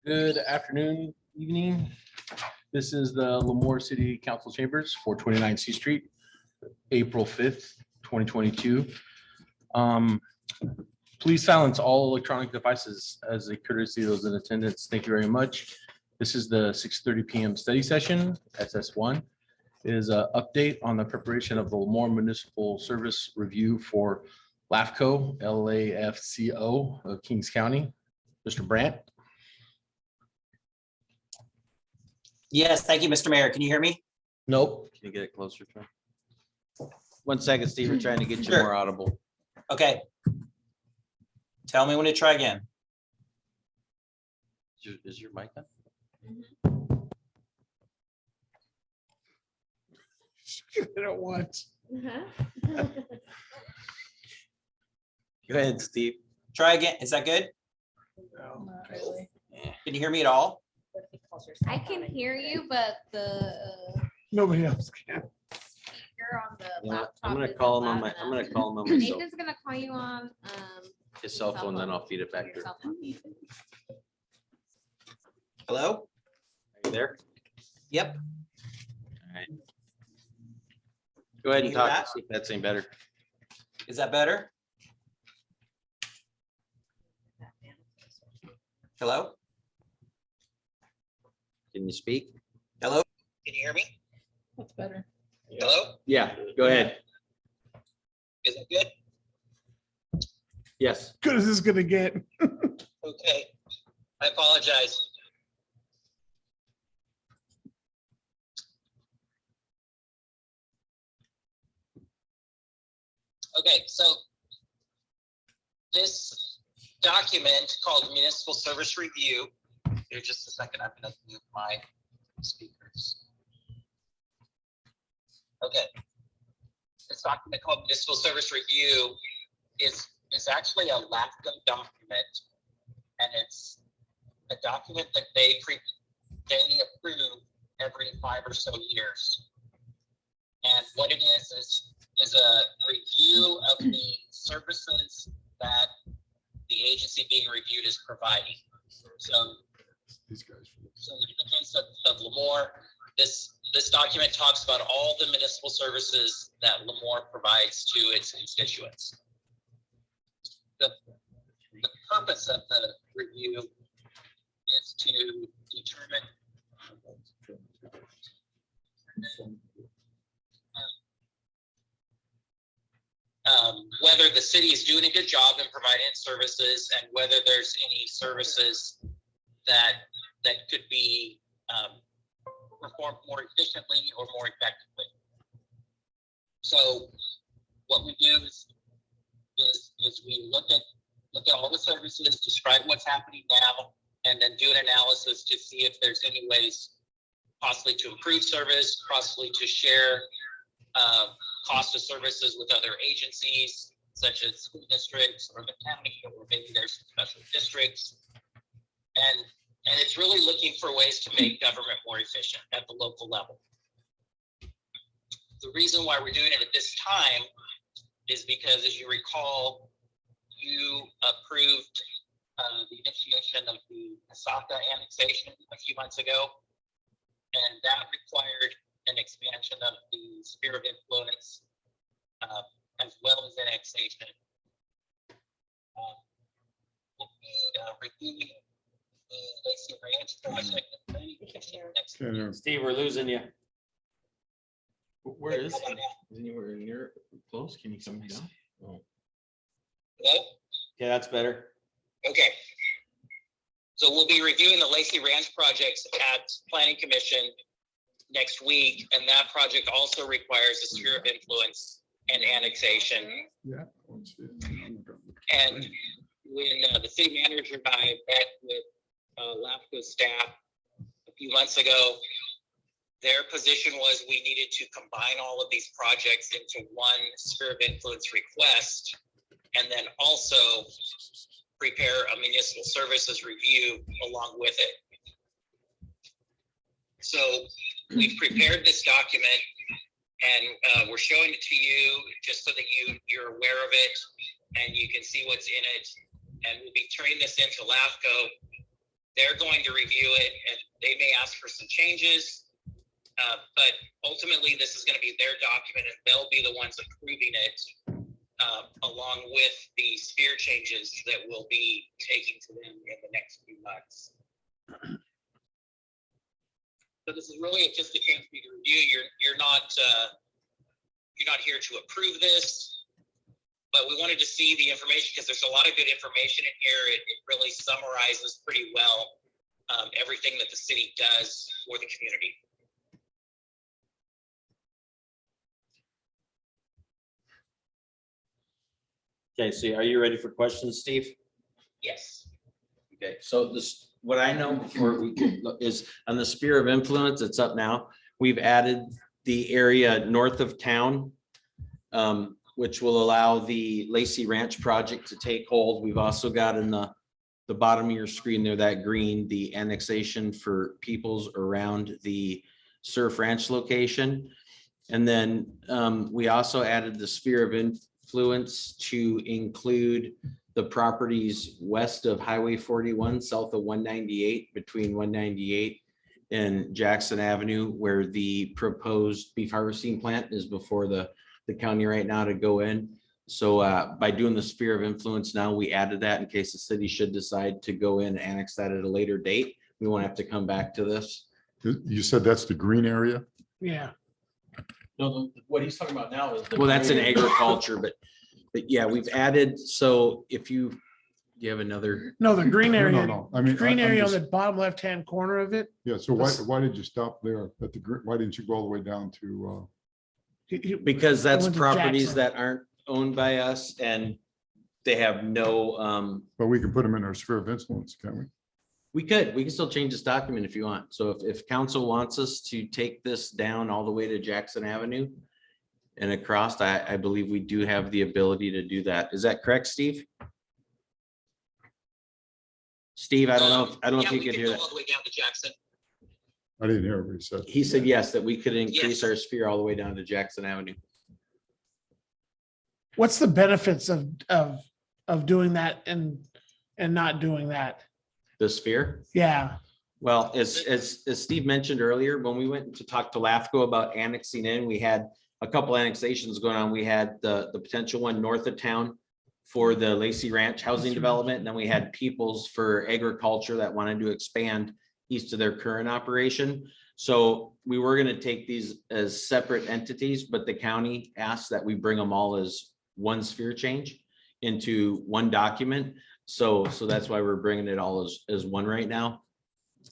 Good afternoon, evening. This is the Lemoore City Council Chambers, 429 C Street, April 5th, 2022. Please silence all electronic devices as a courtesy of those in attendance. Thank you very much. This is the 6:30 p.m. study session, SS1. It is an update on the preparation of the Lemoore Municipal Service Review for LAFCO, LAFCO of Kings County. Mr. Brandt. Yes, thank you, Mr. Mayor. Can you hear me? Nope. Can you get it closer to him? 1 second, Steve. We're trying to get you Sure. more audible. Okay. Tell me when to try again. Is your mic on? I don't want. Go ahead, Steve. Try again. Is that good? No. Not really. Can you hear me at all? I can hear you, but the Nobody else can. speaker on the You know what? laptop. I'm gonna isn't call him on loud my. I'm gonna enough. call him on myself. Nathan's gonna call you on His cell phone, then I'll feed it back your to her. cell phone. Hello? Are you there? Yep. All right. Go ahead Can and you hear talk. that? See if that's any better. Is that better? Hello? Can you speak? Hello? Can you hear me? That's better. Hello? Yeah, go ahead. Is that good? Yes. Good as it's gonna get. Okay. I apologize. Okay, so this document called Municipal Service Review, here just a second, I'm gonna mute my speakers. Okay. This document called Municipal Service Review is actually a LAFCO document, and it's a document that they approve every 5 or so years. And what it is a review of the services that the agency being reviewed is providing. So, These guys. so in the case of Lemoore, this document talks about all the municipal services that Lemoore provides to its constituents. The purpose of the review is to determine whether the city is doing a good job in providing its services and whether there's any services that could be performed more efficiently or more effectively. So what we do is we look at all the services, describe what's happening now, and then do an analysis to see if there's any ways possibly to improve service, possibly to share cost of services with other agencies, such as school districts or the county, or maybe there's special districts. And it's really looking for ways to make government more efficient at the local level. The reason why we're doing it at this time is because, as you recall, you approved the initiation of the Tda annexation a few months ago, and that required an expansion of the sphere of influence as well as annexation. We'll be reviewing the Lacey Ranch project and planning commission next week. Steve, we're losing you. Where is How about he? now? Is anywhere near close? Can you come down? Oh. Hello? Yeah, that's better. Okay. So we'll be reviewing the Lacey Ranch projects at Planning Commission next week, and that project also requires a sphere of influence and annexation. Yeah. And when the city manager and I met with LAFCO staff a few months ago, their position was we needed to combine all of these projects into one sphere of influence request, and then also prepare a municipal services review along with it. So we've prepared this document, and we're showing it to you just so that you're aware of it and you can see what's in it. And we'll be turning this into LAFCO They're going to review it and they may ask for some changes. But ultimately, this is going to be their document and they'll be the ones approving it along with the sphere changes that we'll be taking to them in the next few months. So this is really just a chance for you to review. You're not here to approve this, but we wanted to see the information because there's a lot of good information in here. It really summarizes pretty well everything that the city does for the community. Okay, so are you ready for questions, Steve? Yes. Okay, so this, what I know before we can look is on the sphere of influence, it's up now. We've added the area north of town, which will allow the Lacey Ranch project to take hold. We've also got in the bottom of your screen there, that green, the annexation for peoples around the Surf Ranch location. And then we also added the sphere of influence to include the properties west of Highway 41, south of 198, between 198 and Jackson Avenue, where the proposed beef harvesting plant is before the county right now to go in. So by doing the sphere of influence now, we added that in case the city should decide to go in and annex that at a later date. We won't have to come back to this. You said that's the green area? Yeah. No, what he's talking about now is. Well, that's in agriculture, but yeah, we've added, so if you have another, No, the green area. No, I mean, Green I'm area on just- the bottom left-hand corner of it. Yeah, so why did you stop there at the, why didn't you go all the way down to, because that's Went to properties Jackson. that aren't owned by us and they have no, but we can put them in our sphere of influence, can't we? we can still change this document if you want. So if council wants us to take this down all the way to Jackson Avenue and across, I believe we do have the ability to do that. Is that correct, Steve? Steve, I don't know if you we could can hear go that. all the way down to Jackson. I didn't hear what he said. He said yes, that we could increase Yes. our sphere all the way down to Jackson Avenue. What's the benefits of doing that and not doing that? The sphere? Yeah, Well, as Steve mentioned earlier, when we went to talk to LAFCO about annexing in, we had a couple annexations going on. We had the potential one north of town for the Lacey Ranch housing development. And then we had Peoples for agriculture that wanted to expand east of their current operation. So we were going to take these as separate entities, but the county asked that we bring them all as one sphere change into one document. So that's why we're bringing it all as one right now.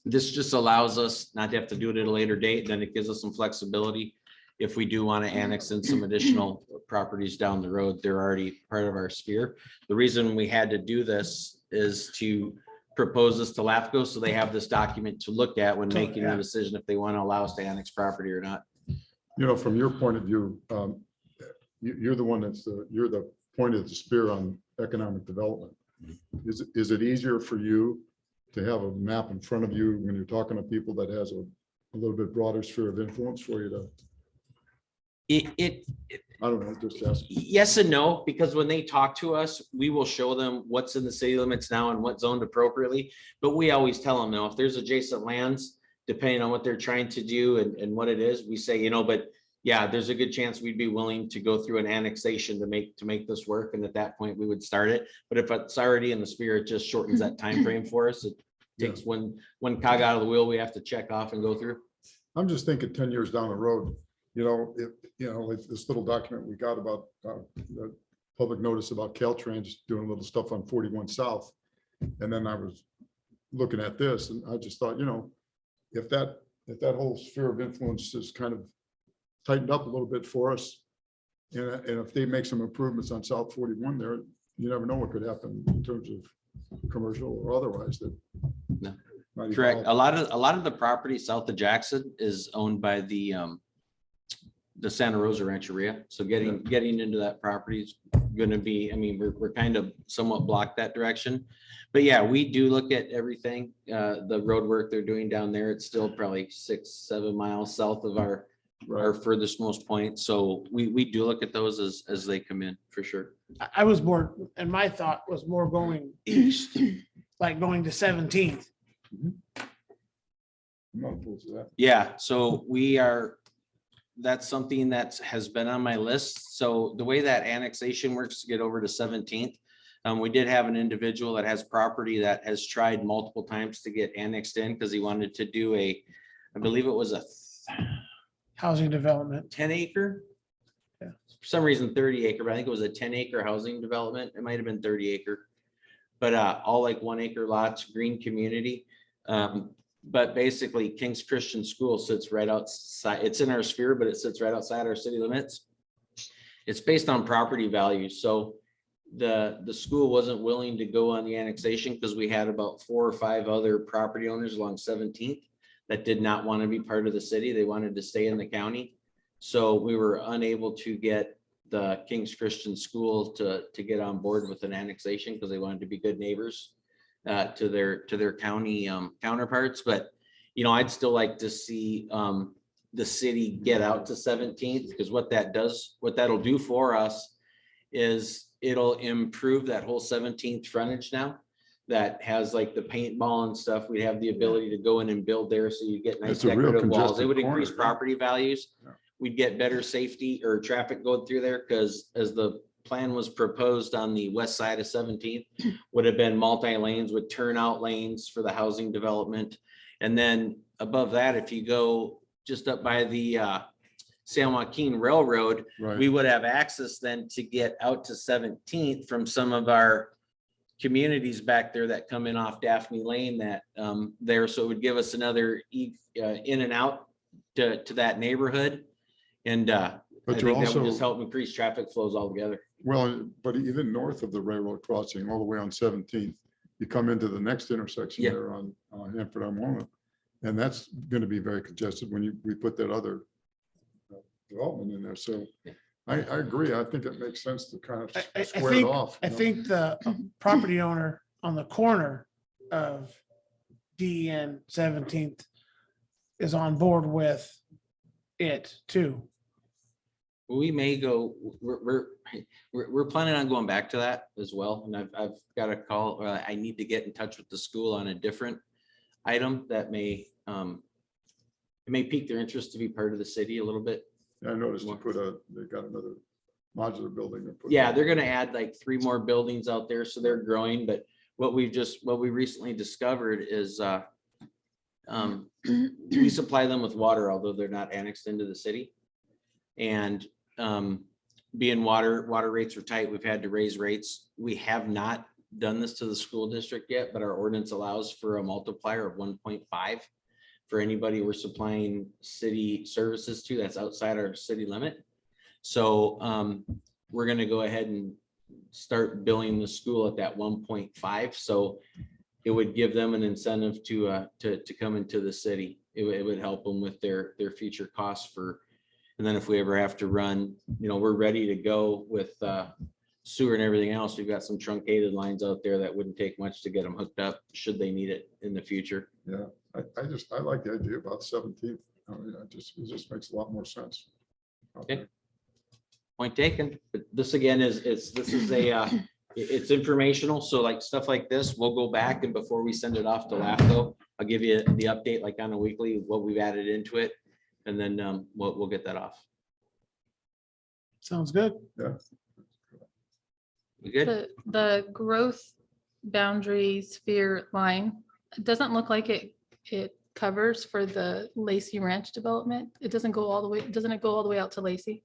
This just allows us not to have to do it at a later date. Then it gives us some flexibility. If we do want to annex in some additional properties down the road, they're already part of our sphere. The reason we had to do this is to propose this to LAFCO so they have this document to look at when making the decision if they want to allow us to annex property or not. You know, from your point of view, you're the one you're the point of the spear on economic development. Is it easier for you to have a map in front of you when you're talking to people that has a little bit broader sphere of influence for you to, I don't know, just ask. Yes and no, because when they talk to us, we will show them what's in the city limits now and what's zoned appropriately. But we always tell them, if there's adjacent lands, depending on what they're trying to do and what it is, we say, but yeah, there's a good chance we'd be willing to go through an annexation to make this work. And at that point, we would start it. But if it's already in the sphere, it just shortens that time frame for us. It takes one cog out of the wheel we have to check off and go through. I'm just thinking 10 years down the road, like this little document we got about the public notice about Caltrans doing a little stuff on 41 South. And then I was looking at this and I just thought, if that whole sphere of influence is kind of tightened up a little bit for us, and if they make some improvements on South 41 there, you never know what could happen in terms of commercial or otherwise. That No. might Correct. evolve. A lot of the property south of Jackson is owned by the Santa Rosa Rancheria. So getting into that property is going to be, we're kind of somewhat blocked that direction. But yeah, we do look at everything. The road work they're doing down there, it's still probably 6-7 miles south of our furthest most point. So we do look at those as they come in for sure. I was more, and my thought was more going east, like going to 17th. I'm not opposed to that. Yeah, so that's something that has been on my list. So the way that annexation works to get over to 17th, we did have an individual that has property that has tried multiple times to get annexed in because he wanted to do I believe it was a Housing development. 10 acre. Yeah. For some reason 30 acre, but I think it was a 10 acre housing development. It might have been 30 acre. But all like 1 acre lots, green community. But basically King's Christian School sits right outside. It's in our sphere, but it sits right outside our city limits. It's based on property value. So the school wasn't willing to go on the annexation because we had about 4 or 5 other property owners along 17th that did not want to be part of the city. They wanted to stay in the county. So we were unable to get the King's Christian School to get on board with an annexation because they wanted to be good neighbors to their county counterparts. But, you know, I'd still like to see the city get out to 17th, because what that'll do for us is it'll improve that whole 17th frontage now that has like the paintball and stuff. We have the ability to go in and build there. So you get nice It's a real decorative walls. It congested would increase corner, yeah. property values. Yeah. We'd get better safety or traffic going through there, because as the plan was proposed on the west side of 17th, would have been multi-lanes with turnout lanes for the housing development. And then above that, if you go just up by the San Joaquin Railroad, Right. we would have access then to get out to 17th from some of our communities back there that come in off Daphne Lane that there. So it would give us another in and out to that neighborhood. And I But think you're that would also, just help increase traffic flows altogether. well, but even north of the railroad crossing, all the way on 17th, you come into the next intersection Yeah. there on Hanford Armona. And that's going to be very congested when we put that other development in there. So I agree. I think it makes sense to kind of I square it think, off. I you know? think the property owner on the corner of D and 17th is on board with it too. We may go, we're planning on going back to that as well. And I've got a call, I need to get in touch with the school on a different item that may, it may pique their interest to be part of the city a little bit. Yeah, I noticed they got another modular building. Yeah, they're gonna add like 3 more buildings out there, so they're growing, but what we recently discovered is we supply them with water, although they're not annexed into the city. And being water rates are tight, we've had to raise rates. We have not done this to the school district yet, but our ordinance allows for a multiplier of 1.5 for anybody we're supplying city services to that's outside our city limit. So we're gonna go ahead and start billing the school at that 1.5. So it would give them an incentive to come into the city. It would help them with their future costs for, and then if we ever have to run, you know, we're ready to go with sewer and everything else. We've got some truncated lines out there that wouldn't take much to get them hooked up should they need it in the future. Yeah, I like the idea about 17th. I mean, it just makes a lot more sense. Okay. Point taken. But this again it's informational. So like stuff like this, we'll go back and before we send it off to LAFCO, I'll give you the update like on a weekly, what we've added into it. And then we'll get that off. Sounds good. We good? The growth boundary sphere line, it doesn't look like it covers for the Lacey Ranch development. It doesn't go all the way, doesn't it go all the way out to Lacey?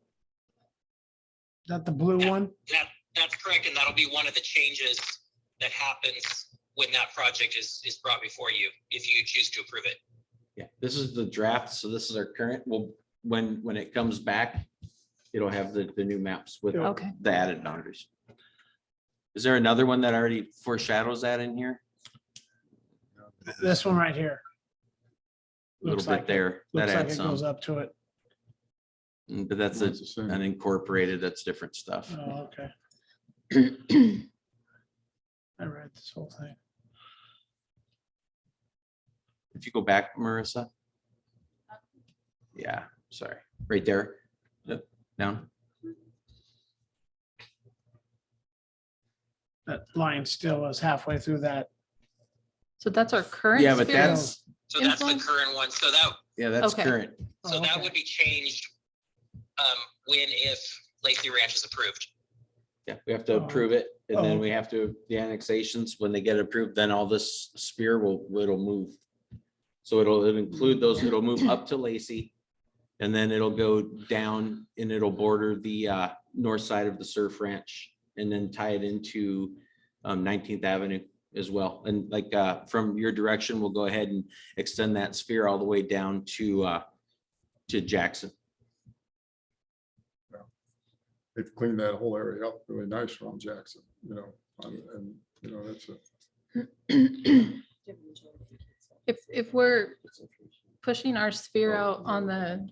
Is that the blue one? That's correct, and that'll be one of the changes that happens when that project is brought before you, if you choose to approve it. Yeah, this is the draft. So this is our current. Well, when it comes back, it'll have the new maps with Okay. the added boundaries. Is there another one that already foreshadows that in here? This one right here. A little Looks bit like it- there. That Looks like adds it some, goes up to it. but that's It's the same. an incorporated, that's different stuff. Oh, okay. I read this whole thing. If you go back, Marissa. Yeah, sorry, right there. Yep, down. That line still is halfway through that So that's our current. Yeah, but sphere? that's, So that's the Influence? current one. So that, yeah, that's Okay. current. so Oh, that okay. would be changed if Lacey Ranch is approved. Yeah, we have to Oh, approve it and oh, then we okay. have to, the annexations, when they get approved, then all this sphere it'll move. So it'll include those, it'll move up to Lacey. And then it'll go down and it'll border the north side of the Surf Ranch and then tie it into 19th Avenue as well. And like from your direction, we'll go ahead and extend that sphere all the way down to Jackson. They've cleaned that whole area up really nice around Jackson, you know, and, you know, that's If we're pushing our sphere out on the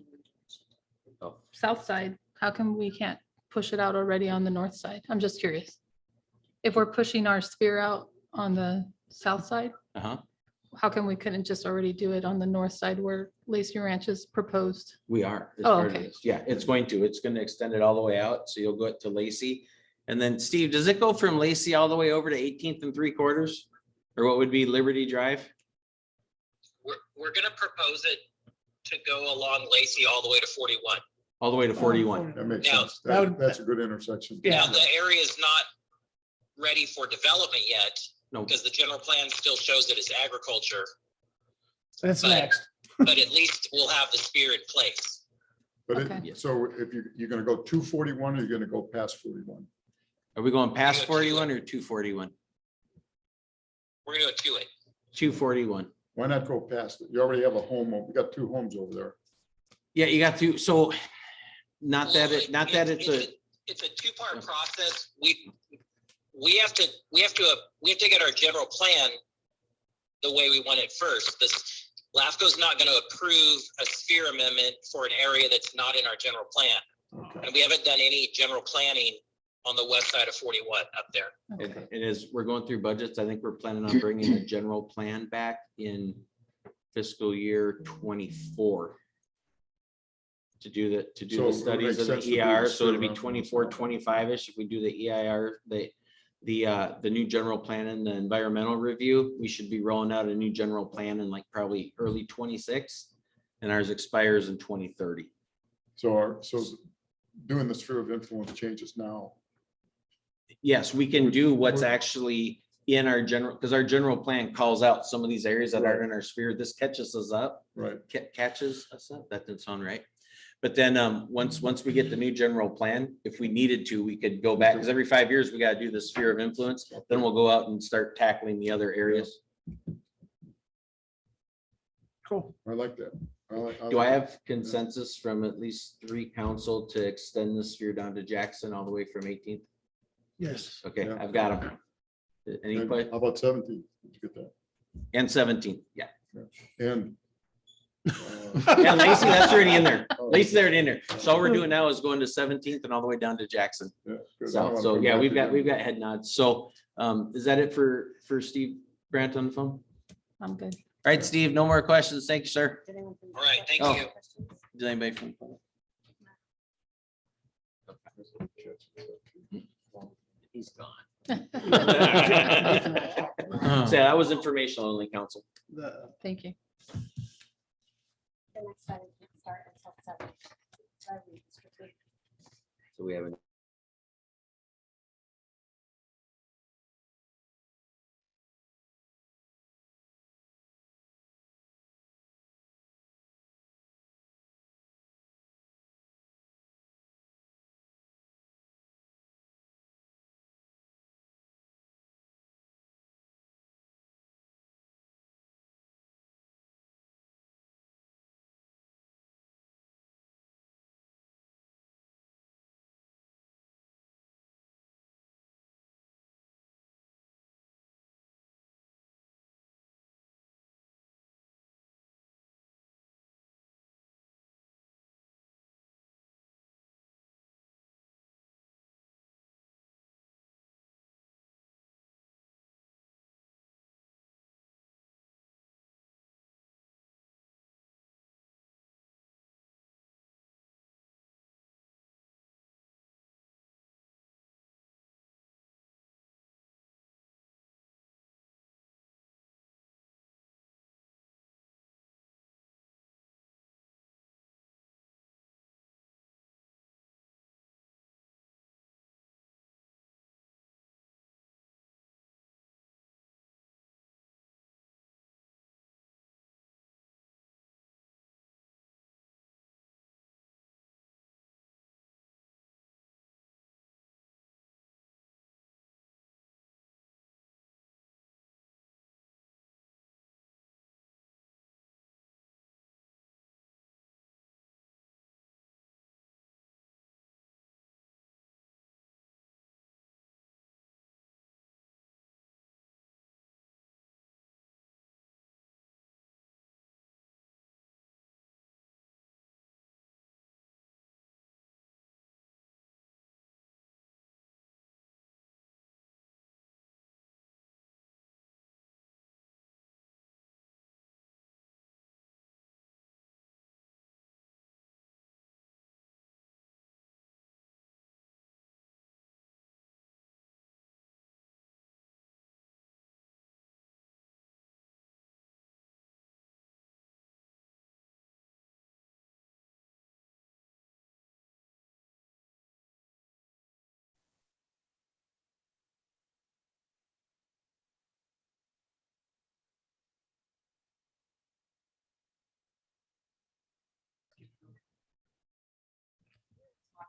Oh. south side, how come we can't push it out already on the north side? I'm just curious. If we're pushing our sphere out on the south side, Uh-huh. how come we couldn't just already do it on the north side where Lacey Ranch is proposed? We are. as Oh, part of okay. this. Yeah, it's going to extend it all the way out. So you'll go to Lacey. And then Steve, does it go from Lacey all the way over to 18th and 3/4? Or what would be Liberty Drive? We're gonna propose it to go along Lacey all the way to 41. All the way to 41. that makes Now, sense. that would- That's a good intersection. Yeah. Now, the area is not ready for development yet No, because the general plan still shows it as agriculture, That's But- next. but at least we'll have the sphere in place. But Okay. so if you're gonna go to 41, or you're gonna go past 41? are we going past Yeah, 41 or 241? We're gonna go to it. 241. Why not go past it? You already have a home, we got 2 homes over there. Yeah, you got to, so not that Well, it, not that it's a, It's a two-part process. We have to get our general plan the way we want it first. This LAFCO's not gonna approve a sphere amendment for an area that's not in our general plan. Okay. And we haven't done any general planning on the west side of 41 up there. and as we're going through budgets, I think we're planning on bringing a general plan back in fiscal year 24. To do So the it would studies make of sense to the do EIR, the so it'll be sphere 24, around. 25-ish. If we do the EIR, the new general plan and the environmental review, we should be rolling out a new general plan in like probably early 26. And ours expires in 2030. So doing the sphere of influence changes now. Yes, we can do what's actually in our general, because our general plan calls out some of these areas that aren't in our sphere. This catches us up. Right. Catches us up. That didn't sound right. But then once we get the new general plan, if we needed to, we could go back, because every 5 years we got to do the sphere of influence. Then we'll go out and start tackling the other areas. Cool. I like that. Do I have consensus from at least 3 council to extend the sphere down to Jackson all the way from 18th? Yes. Okay, Yeah. I've got them. Any And question? How about 17? Did you get that? And 17th, yeah. And. Yeah, Lacey, that's already in there. Oh, Lacey's already in there. So all we're doing now is going to 17th and all the way down to Jackson. yeah, good. I don't So, wanna so come yeah, back we've again. got head nods. So is that it for Steve Grant on the phone? I'm good. All right, Steve, no more questions. Thank you, sir. All right, thank Oh. you. Does anybody from? He's gone. So that was informational only, council. Thank you. The next item can start until 7. So we have an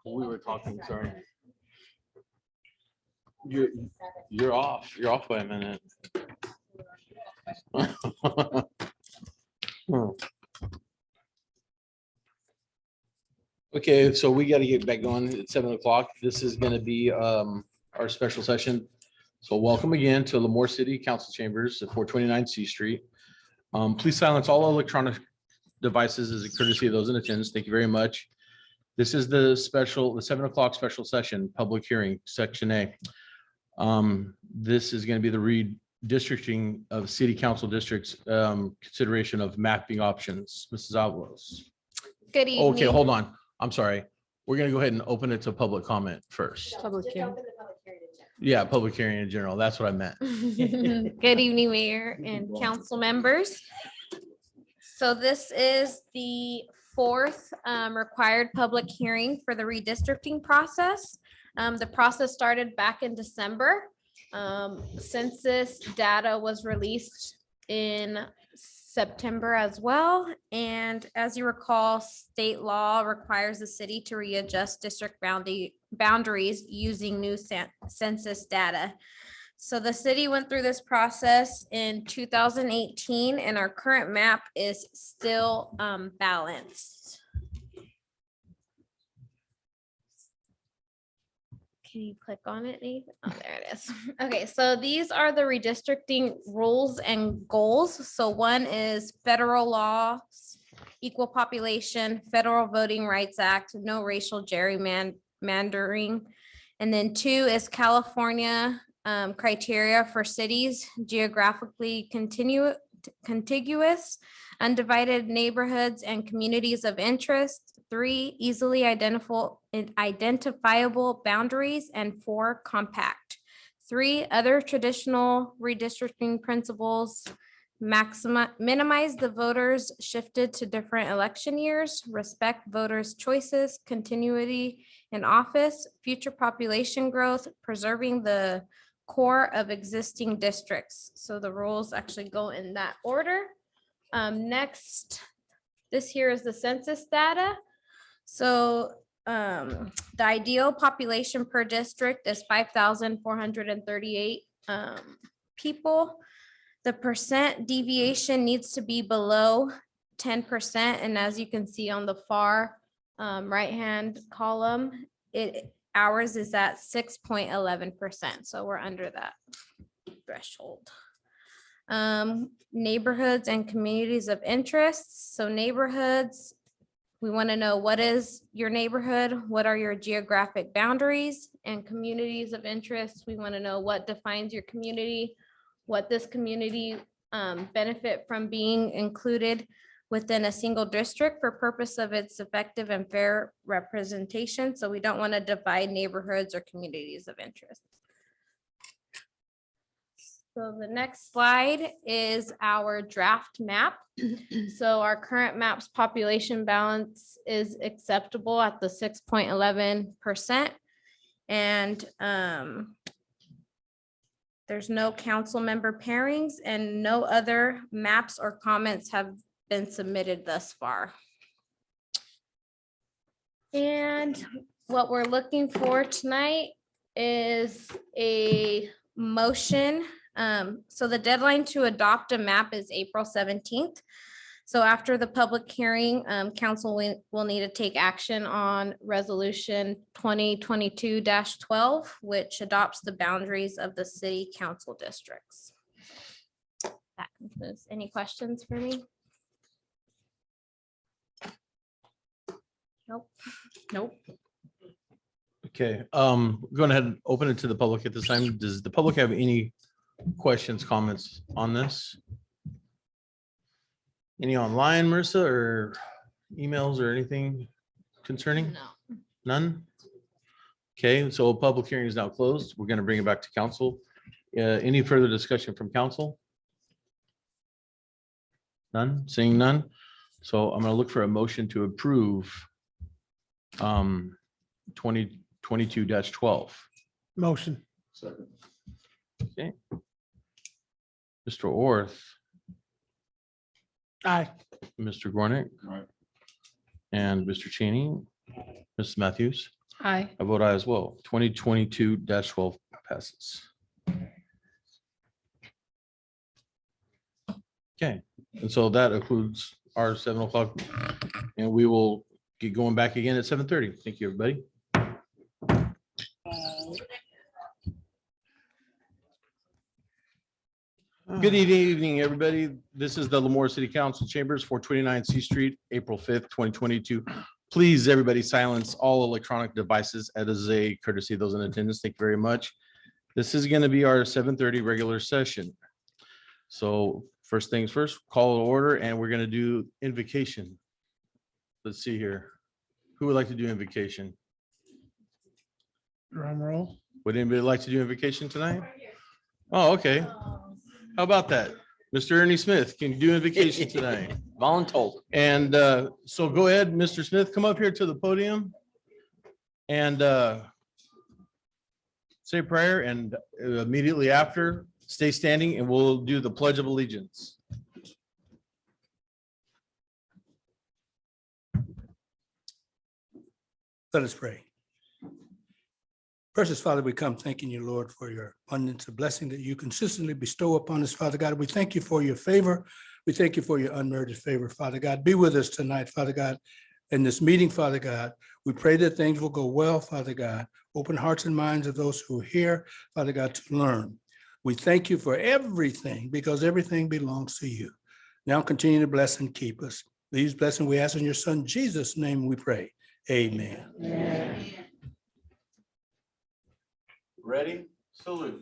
We were talking, sorry. You're off. You're off by a minute. Hmm. Okay, so we got to get back going at 7 o'clock. This is going to be our special session. So welcome again to Lemoore City Council Chambers at 429 C Street. Please silence all electronic devices as a courtesy of those in attendance. Thank you very much. This is the 7 o'clock special session, public hearing, section A. This is going to be the redistricting of city council districts, consideration of mapping options. Mrs. Avalos. Good evening. Okay, hold on. I'm sorry. We're going to go ahead and open it to public comment first. Public hearing. Yeah, public hearing in general. That's what I meant. Good evening, Mayor and council members. So this is the fourth required public hearing for the redistricting process. The process started back in December. Census data was released in September as well. And as you recall, state law requires the city to readjust district boundaries using new census data. So the city went through this process in 2018 and our current map is still balanced. Can you click on it, Nathan? Oh, there it is. Okay, so these are the redistricting rules and goals. So one is federal laws, equal population, Federal Voting Rights Act, no racial gerrymandering. And then two is California criteria for cities, geographically contiguous, undivided neighborhoods and communities of interest. 3, easily identifiable boundaries, and 4, compact. 3, other traditional redistricting principles, minimize the voters shifted to different election years, respect voters' choices, continuity in office, future population growth, preserving the core of existing districts. So the rules actually go in that order. Next, this here is the census data. So the ideal population per district is 5,438 people. The percent deviation needs to be below 10%. And as you can see on the far right-hand column, ours is at 6.11%. So we're under that threshold. Neighborhoods and communities of interest. So neighborhoods, we want to know what is your neighborhood, what are your geographic boundaries, and communities of interest. We want to know what defines your community, what this community benefit from being included within a single district for purpose of its effective and fair representation. So we don't want to divide neighborhoods or communities of interest. So the next slide is our draft map. So our current map's population balance is acceptable at the 6.11%. And there's no council member pairings and no other maps or comments have been submitted thus far. And what we're looking for tonight is a motion. So the deadline to adopt a map is April 17th. So after the public hearing, council will need to take action on resolution 2022-12, which adopts the boundaries of the city council districts. That concludes. Any questions for me? Nope. Nope. Okay, go ahead and open it to the public at this time. Does the public have any questions, comments on this? Any online, Marissa, or emails or anything concerning? No. None? Okay, so public hearing is now closed. We're going to bring it back to council. Any further discussion from council? None, seeing none. So I'm going to look for a motion to approve 2022-12. Motion. Okay. Mr. Orth, Aye. Mr. Gornick, Aye. and Mr. Cheney, Ms. Matthews. Aye. I vote aye as well. 2022-12 passes. Okay, and so that includes our 7 o'clock, and we will get going back again at 7:30. Thank you, everybody. Good evening, everybody. This is the Lemoore City Council Chambers, 429 C Street, April 5th, 2022. Please, everybody, silence all electronic devices as a courtesy of those in attendance. Thank you very much. This is going to be our 7:30 regular session. So first things first, call to order, and we're going to do invocation. Let's see here. Who would like to do invocation? Drum roll. Would anybody like to do invocation tonight? Oh, okay. How about that? Mr. Ernie Smith, can you do invocation tonight? Voluntold. And so go ahead, Mr. Smith, come up here to the podium and say a prayer, and immediately after, stay standing and we'll do the Pledge of Allegiance. Let us pray. Precious Father, we come thanking you, Lord, for your abundance of blessing that you consistently bestow upon us, Father God. We thank you for your favor. We thank you for your unmerited favor, Father God. Be with us tonight, Father God, in this meeting, Father God. We pray that things will go well, Father God. Open hearts and minds of those who are here, Father God, to learn. We thank you for everything because everything belongs to you. Now continue to bless and keep us. These blessings we ask in your Son, Jesus' name we pray. Amen. Ready? Salute.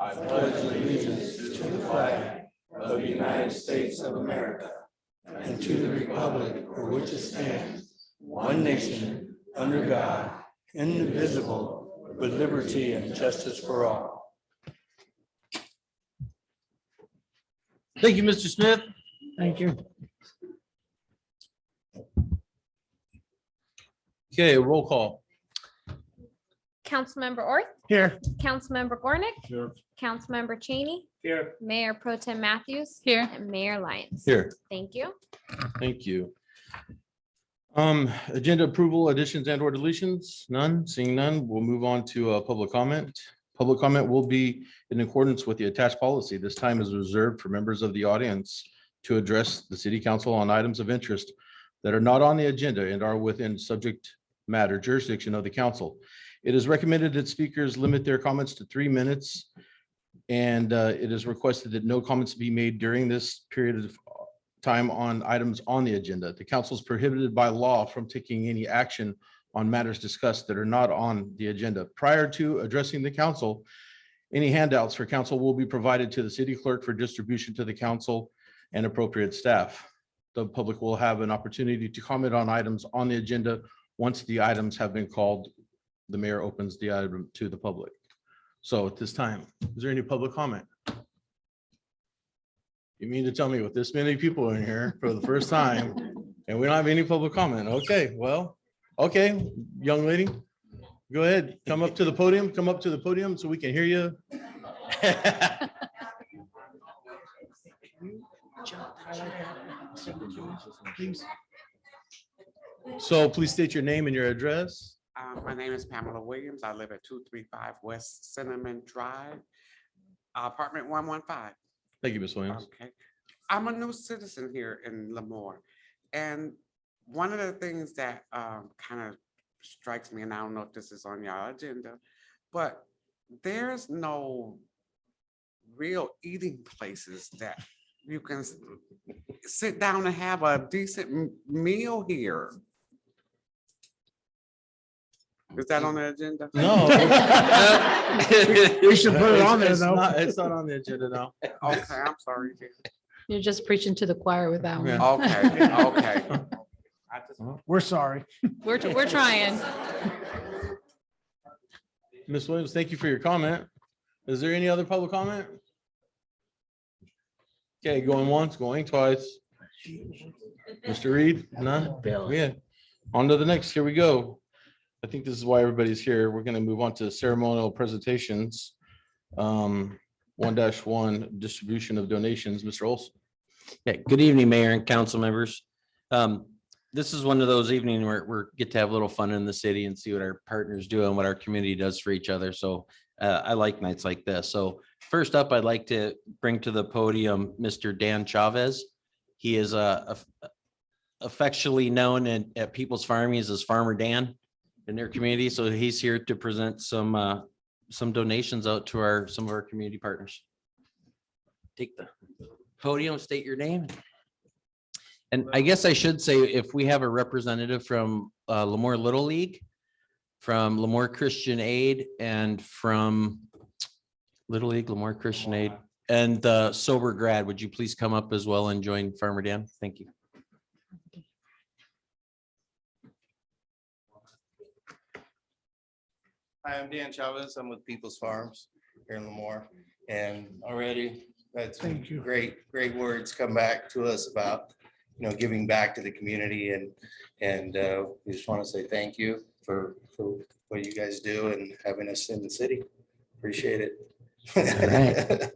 I pledge allegiance to the flag of the United States of America and to the republic for which it stands, one nation, under God, indivisible, with liberty and justice for all. Thank you, Mr. Smith. Thank you. Okay, roll call. Councilmember Orth, Here. Councilmember Gornick, Here. Councilmember Cheney, Here. Mayor Pro Tem Matthews, Here. and Mayor Lyons. Here. Thank you. Thank you. Agenda approval, additions and or deletions, none, seeing none, we'll move on to public comment. Public comment will be in accordance with the attached policy. This time is reserved for members of the audience to address the city council on items of interest that are not on the agenda and are within subject matter jurisdiction of the council. It is recommended that speakers limit their comments to 3 minutes. And it is requested that no comments be made during this period of time on items on the agenda. The council is prohibited by law from taking any action on matters discussed that are not on the agenda. Prior to addressing the council, any handouts for council will be provided to the city clerk for distribution to the council and appropriate staff. The public will have an opportunity to comment on items on the agenda once the items have been called. The mayor opens the item to the public. So at this time, is there any public comment? You mean to tell me with this many people in here for the first time and we don't have any public comment? Okay, well, okay, young lady, go ahead, come up to the podium so we can hear you. So please state your name and your address. My name is Pamela Williams. I live at 235 West Cinnamon Drive, apartment 115. Thank you, Ms. Williams. Okay. I'm a new citizen here in Lemoore. And one of the things that kind of strikes me, and I don't know if this is on your agenda, but there's no real eating places that you can sit down and have a decent meal here. Is that on the agenda? No. We should put it on there, It's though. not- It's not on the agenda now. Okay, I'm sorry. dear. You're just preaching to the choir with that one. Yeah. Okay, okay. I just- We're sorry. We're trying. Ms. Williams, thank you for your comment. Is there any other public comment? Okay, going once, going twice. Mr. Reed, none? Yeah. On to the next. Here we go. I think this is why everybody's here. We're going to move on to ceremonial presentations. 1-1, distribution of donations. Mr. Olson. Okay, good evening, Mayor and council members. this is one of those evenings where we get to have a little fun in the city and see what our partners do and what our community does for each other. So I like nights like this. So first up, I'd like to bring to the podium Mr. Dan Chavez. He is affectionately known at People's Farmies as Farmer Dan in their community. So he's here to present some donations out to some of our community partners. Take the podium, state your name. And I guess I should say, if we have a representative from Lemoore Little League, from Lemoore Christian Aid, and from Little League, Lemoore Christian Aid, and the Sober Grad, would you please come up as well and join Farmer Dan? Thank you. Hi, I'm Dan Chavez. I'm with People's Farms here in Lemoore. And already that's Thank you. great words come back to us about, giving back to the community, and we just want to say thank you for what you guys do and having us in the city. Appreciate it. All right.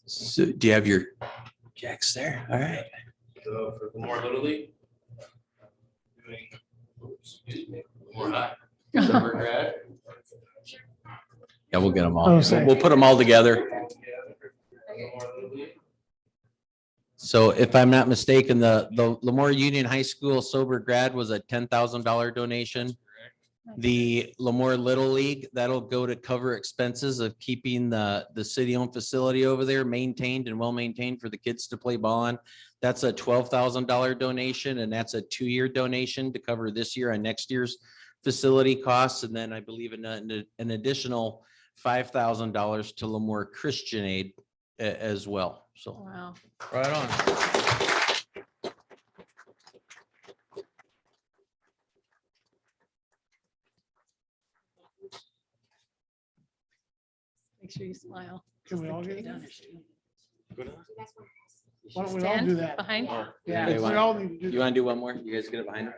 So do you have your checks there? All right. So for Lemoore Little League, Lemoore High, Summer Grad. Yeah, we'll get them all. Oh, sorry. We'll put them all together. So if I'm not mistaken, the Lemoore Union High School Sober Grad was a $10,000 donation. The Lemoore Little League, that'll go to cover expenses of keeping the city-owned facility over there maintained and well-maintained for the kids to play ball on. That's a $12,000 donation, and that's a 2-year donation to cover this year and next year's facility costs. And then I believe an additional $5,000 to Lemoore Christian Aid as well. So Wow. Right on. Make sure you smile. Can we all get it? Do you guys want- Why don't we all Stand do that? behind, Yeah, Okay, we why- all need to you do. want to do one more? You guys get it behind him?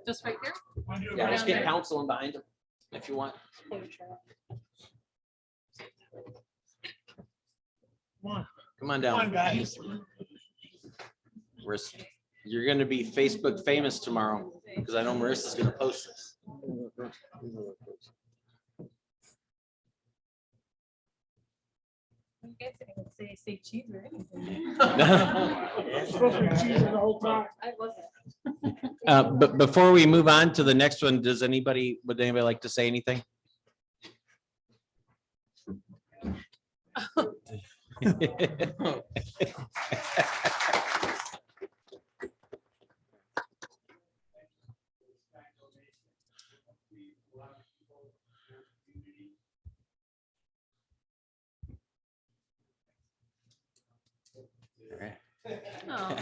just right here. Yeah, just get council in behind him if you want. Come on, Come on come on, down. guys. You're gonna be Facebook famous tomorrow, because I know Marissa's gonna post this. You guys didn't even say cheese or anything. Supposed to be cheesing the whole time. I wasn't. But before we move on to the next one, would anybody like to say anything? Oh.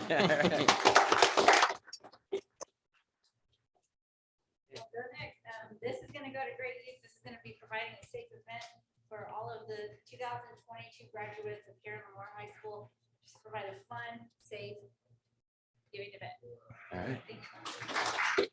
So next, this is gonna go to great use. This is gonna be providing a safe event for all of the 2022 graduates of here in Lemoore High School. Just provide a fun, safe giving event. All right. Thank you.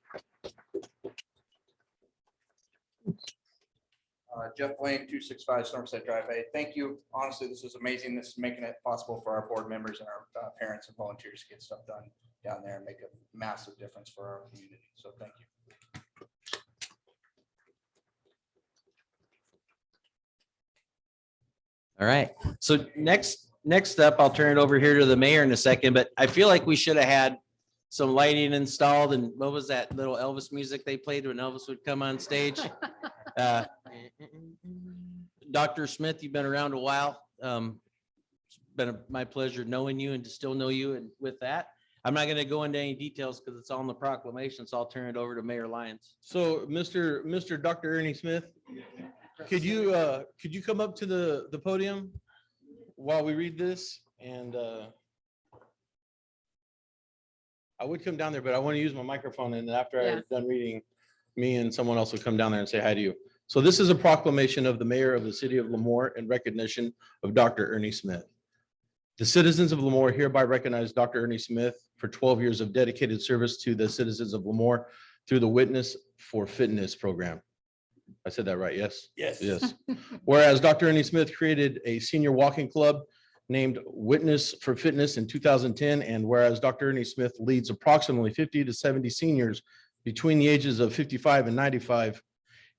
Jeff Blaine, 265 Somerset Drive. Hey, thank you. Honestly, this is amazing. This is making it possible for our board members and our parents and volunteers to get stuff done down there and make a massive difference for our community. So thank you. All right. So next up, I'll turn it over here to the mayor in a second, but I feel like we should have had some lighting installed. And what was that little Elvis music they played when Elvis would come on stage? Dr. Smith, you've been around a while. It's been my pleasure knowing you and to still know you. And with that, I'm not going to go into any details because it's all in the proclamation. So I'll turn it over to Mayor Lyons. So Mr. Dr. Ernie Smith, could you come up to the podium while we read this? And I would come down there, but I want to use my microphone, and after I'm Yes. done reading, me and someone else will come down there and say hi to you. So this is a proclamation of the mayor of the city of Lemoore in recognition of Dr. Ernie Smith. The citizens of Lemoore hereby recognize Dr. Ernie Smith for 12 years of dedicated service to the citizens of Lemoore through the Witness for Fitness program. I said that right, yes? Yes. Yes. Whereas Dr. Ernie Smith created a senior walking club named Witness for Fitness in 2010. And whereas Dr. Ernie Smith leads approximately 50 to 70 seniors between the ages of 55 and 95.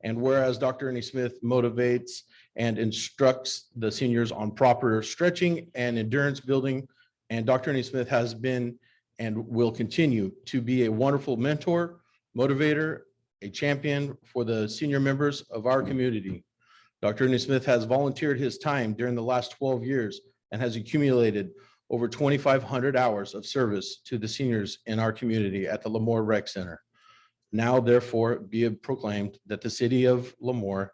And whereas Dr. Ernie Smith motivates and instructs the seniors on proper stretching and endurance building. And Dr. Ernie Smith has been and will continue to be a wonderful mentor, motivator, a champion for the senior members of our community. Dr. Ernie Smith has volunteered his time during the last 12 years and has accumulated over 2,500 hours of service to the seniors in our community at the Lemoore Rec Center. Now therefore be it proclaimed that the city of Lemoore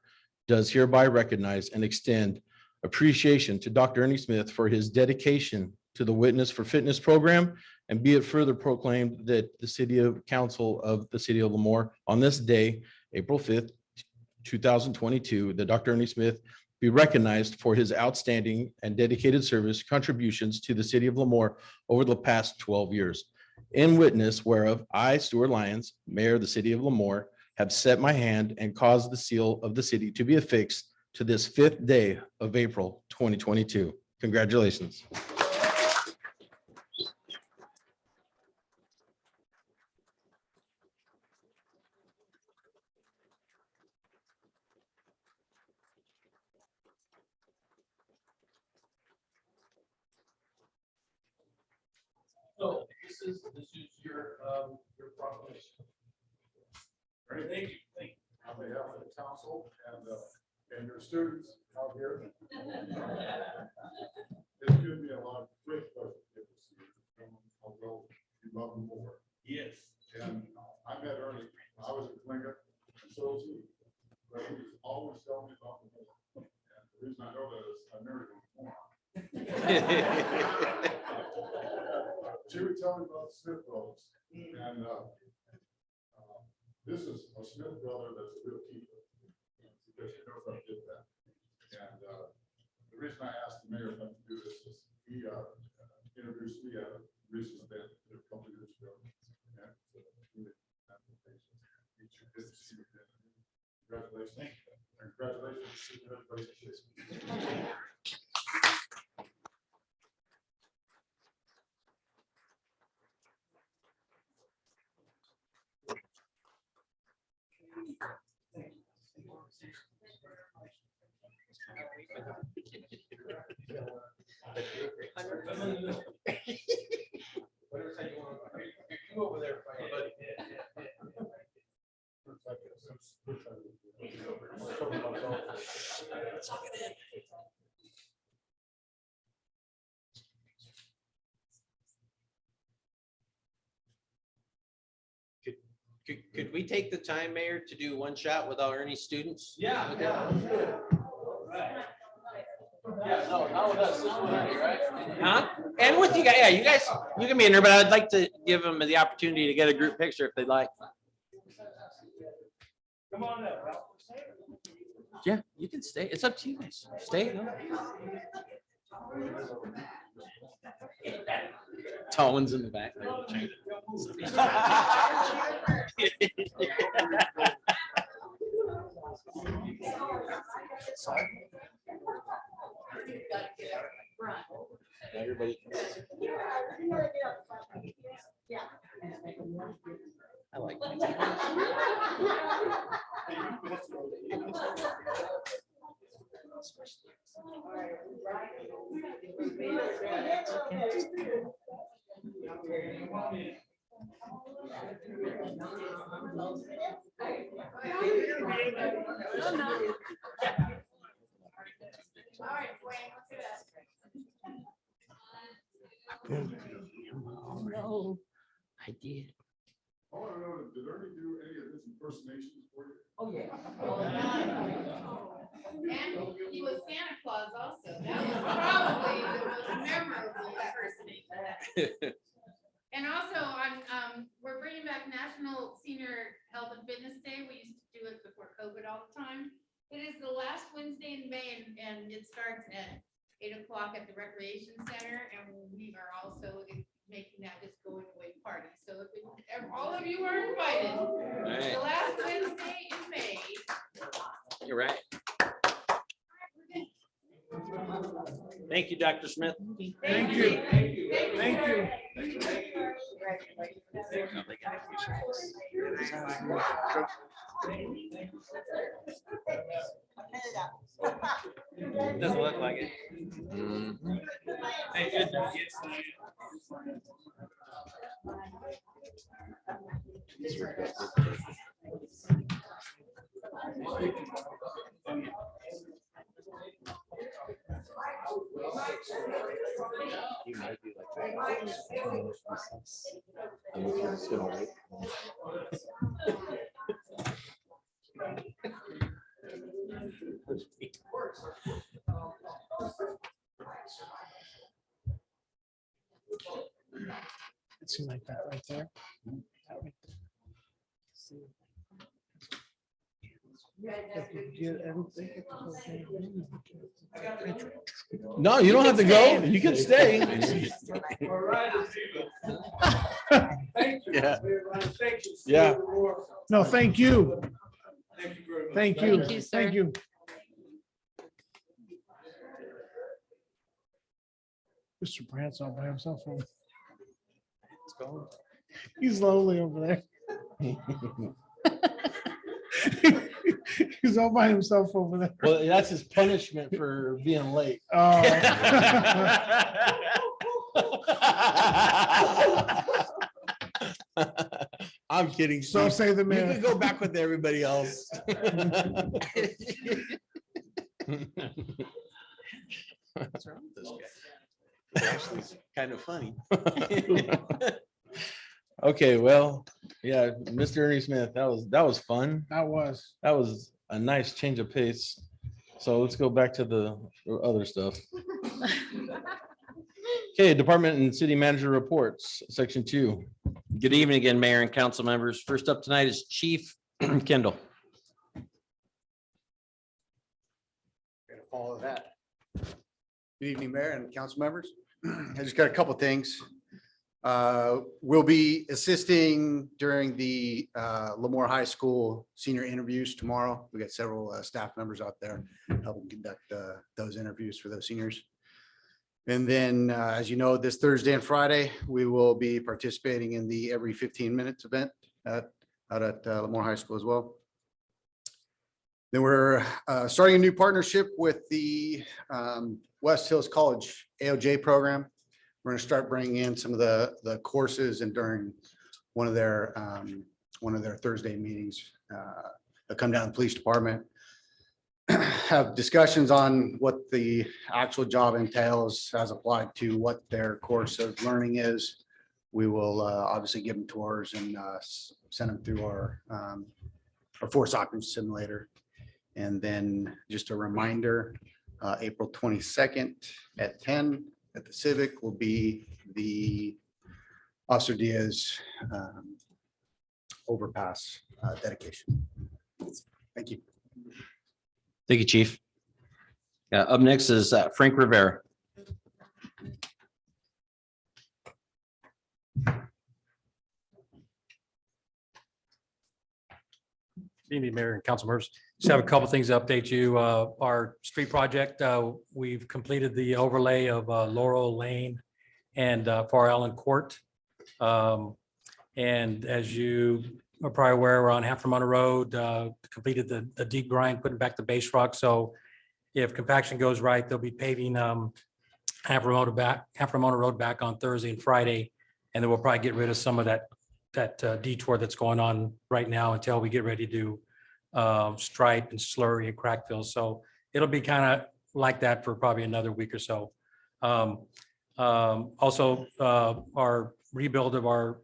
does hereby recognize and extend appreciation to Dr. Ernie Smith for his dedication to the Witness for Fitness program, and be it further proclaimed that the city of council of the city of Lemoore on this day, April 5th, 2022, that Dr. Ernie Smith be recognized for his outstanding and dedicated service contributions to the city of Lemoore over the past 12 years. In witness whereof I, Stuart Lyons, Mayor of the city of Lemoore, have set my hand and caused the seal of the city to be affixed to this 5th day of April 2022. Congratulations. So this is your proclamation. All right, thank you. On behalf of the council and your students out here. It's given me a lot of great pleasure to get to see you. Although you love them more. Yes. And I met Ernie, when I was at Klinga, and so was he. But he was always telling me about the more. And the reason I know that is I married him more. She would tell me about the Smith brothers. And this is a Smith brother that's a real keeper. Because he knows I did that. And the reason I asked the mayor if I could do this is he introduced me at a recent event a couple of years ago. And congratulations. Congratulations to everybody. Over there, buddy. Could we take the time, Mayor, to do one shot with our Ernie students? Yeah. Yeah, no, not with us, just with Ernie, right? Huh? And with you guys, yeah, you can be in there, but I'd like to give them the opportunity to get a group picture if they'd like. Come on up, Ralph. Yeah, you can stay. It's up to you guys. Stay. Tall ones in the back. Everybody. I like that. Oh, no, I did. I want to know, did Ernie do any of his impersonations for you? Oh, yeah. And he was Santa Claus also. That was probably the most memorable impersonation. And also we're bringing back National Senior Health and Fitness Day. We used to do it before COVID all the time. It is the last Wednesday in May and it starts at 8 o'clock at the Recreation Center. And we are also making that just going away party. So if all of you are invited, Right. the last Wednesday in May. You're right. Thank you, Dr. Smith. Chief. Thank you. Thank you. Thank you. Doesn't look like it. It seemed like that right there. That right there. If you get everything, No, you don't have to go. You can stay. Yeah. Yeah. No, thank you. Thank you. Thank you, sir. Thank you. Mr. Brandt's all by himself. He's lonely over there. He's all by himself over there. Well, that's his punishment for being late. Oh. I'm kidding. So Steve. say the You mayor. can go back with everybody else. What's wrong with this guy? Actually, it's kind of funny. Okay, well, yeah, Mr. Ernie Smith, that was fun. That was. That was a nice change of pace. So let's go back to the other stuff. Okay, department and city manager reports, section 2. Good evening again, Mayor and council members. First up tonight is Chief Kendall. Gonna follow that. Good evening, Mayor and council members. I just got a couple things. We'll be assisting during the Lemoore High School senior interviews tomorrow. We got several staff members out there helping conduct those interviews for those seniors. And then, as you know, this Thursday and Friday, we will be participating in the every 15 minutes event out at Lemoore High School as well. Then we're starting a new partnership with the West Hills College AOJ program. We're going to start bringing in some of the courses and during one of their Thursday meetings, they'll come down to the police department, have discussions on what the actual job entails as applied to what their course of learning is. We will obviously give them tours and send them through our force operations simulator. And then just a reminder, April 22nd at 10 at the Civic will be the Officer Diaz overpass dedication. Thank you. Thank you, Chief. Up next is Frank Rivera. Good evening, Mayor and council members. Just have a couple things to update you. Our street project, we've completed the overlay of Laurel Lane and Far Allen Court. And as you are probably aware, we're on Half Ramona Road, completed the deep grind, putting back the base rock. So if compaction goes right, they'll be paving Half Ramona Road back on Thursday and Friday. And then we'll probably get rid of some of that detour that's going on right now until we get ready to stripe and slurry and crack fill. So it'll be kind of like that for probably another week or so. Also, our rebuild of our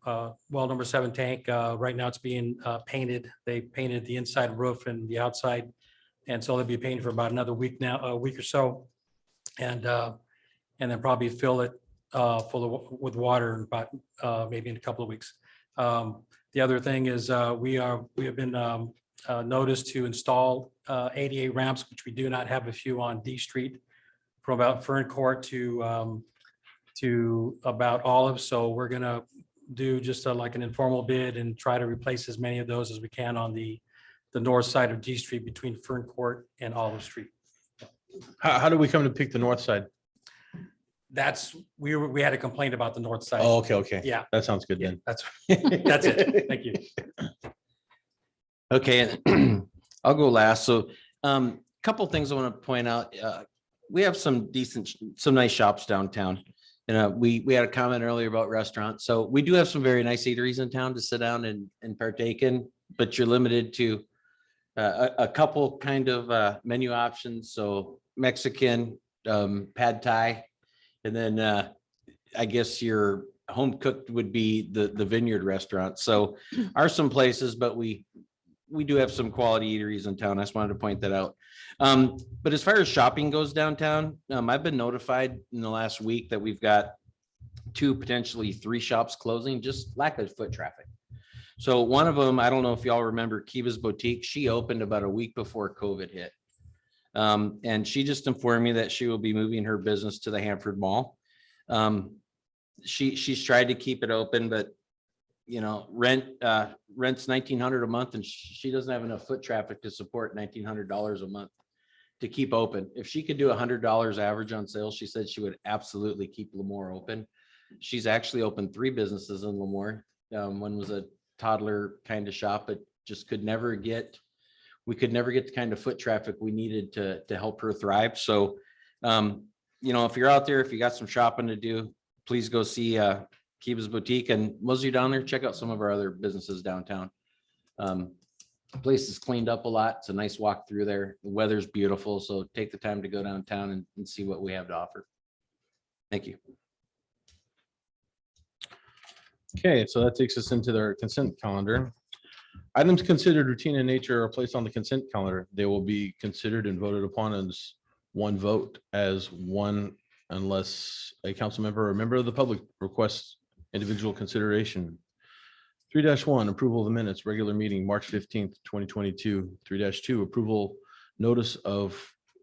well number 7 tank, right now it's being painted. They painted the inside roof and the outside. And so they'll be painted for about another week now, a week or so. And then probably fill it with water in about maybe in a couple of weeks. The other thing is we have been noticed to install ADA ramps, which we do not have a few on D Street from about Fern Court to about Olive. So we're gonna do just like an informal bid and try to replace as many of those as we can on the north side of D Street between Fern Court and Olive Street. How do we come to pick the north side? we had a complaint about the north side. Oh, okay. Yeah. That sounds good Yeah, then. that's it. Thank you. Okay, and I'll go last. So couple things I want to point out. We have some nice shops downtown. And we had a comment earlier about restaurants. So we do have some very nice eateries in town to sit down and partake in, but you're limited to a couple kind of menu options. So Mexican, pad Thai, and then I guess your home cooked would be the Vineyard restaurant. So are some places, but we do have some quality eateries in town. I just wanted to point that out. But as far as shopping goes downtown, I've been notified in the last week that we've got 2, potentially 3 shops closing, just lack of foot traffic. So one of them, I don't know if y'all remember Kiva's Boutique, she opened about a week before COVID hit. And she just informed me that she will be moving her business to the Hanford Mall. She's tried to keep it open, but rent's $1,900 a month, and she doesn't have enough foot traffic to support $1,900 a month to keep open. If she could do $100 average on sales, she said she would absolutely keep Lemoore open. She's actually opened 3 businesses in Lemoore. One was a toddler kind of shop, but just we could never get the kind of foot traffic we needed to help her thrive. So, if you're out there, if you got some shopping to do, please go see Kiva's Boutique, and most of you down there, check out some of our other businesses downtown. The place is cleaned up a lot. It's a nice walk through there. The weather's beautiful. So take the time to go downtown and see what we have to offer. Thank you. Okay, so that takes us into their consent calendar. Items considered routine in nature are placed on the consent calendar. They will be considered and voted upon as one vote as one, unless a council member or a member of the public requests individual consideration. 3-1, approval of the minutes, regular meeting, March 15th, 2022. 3-2, approval notice of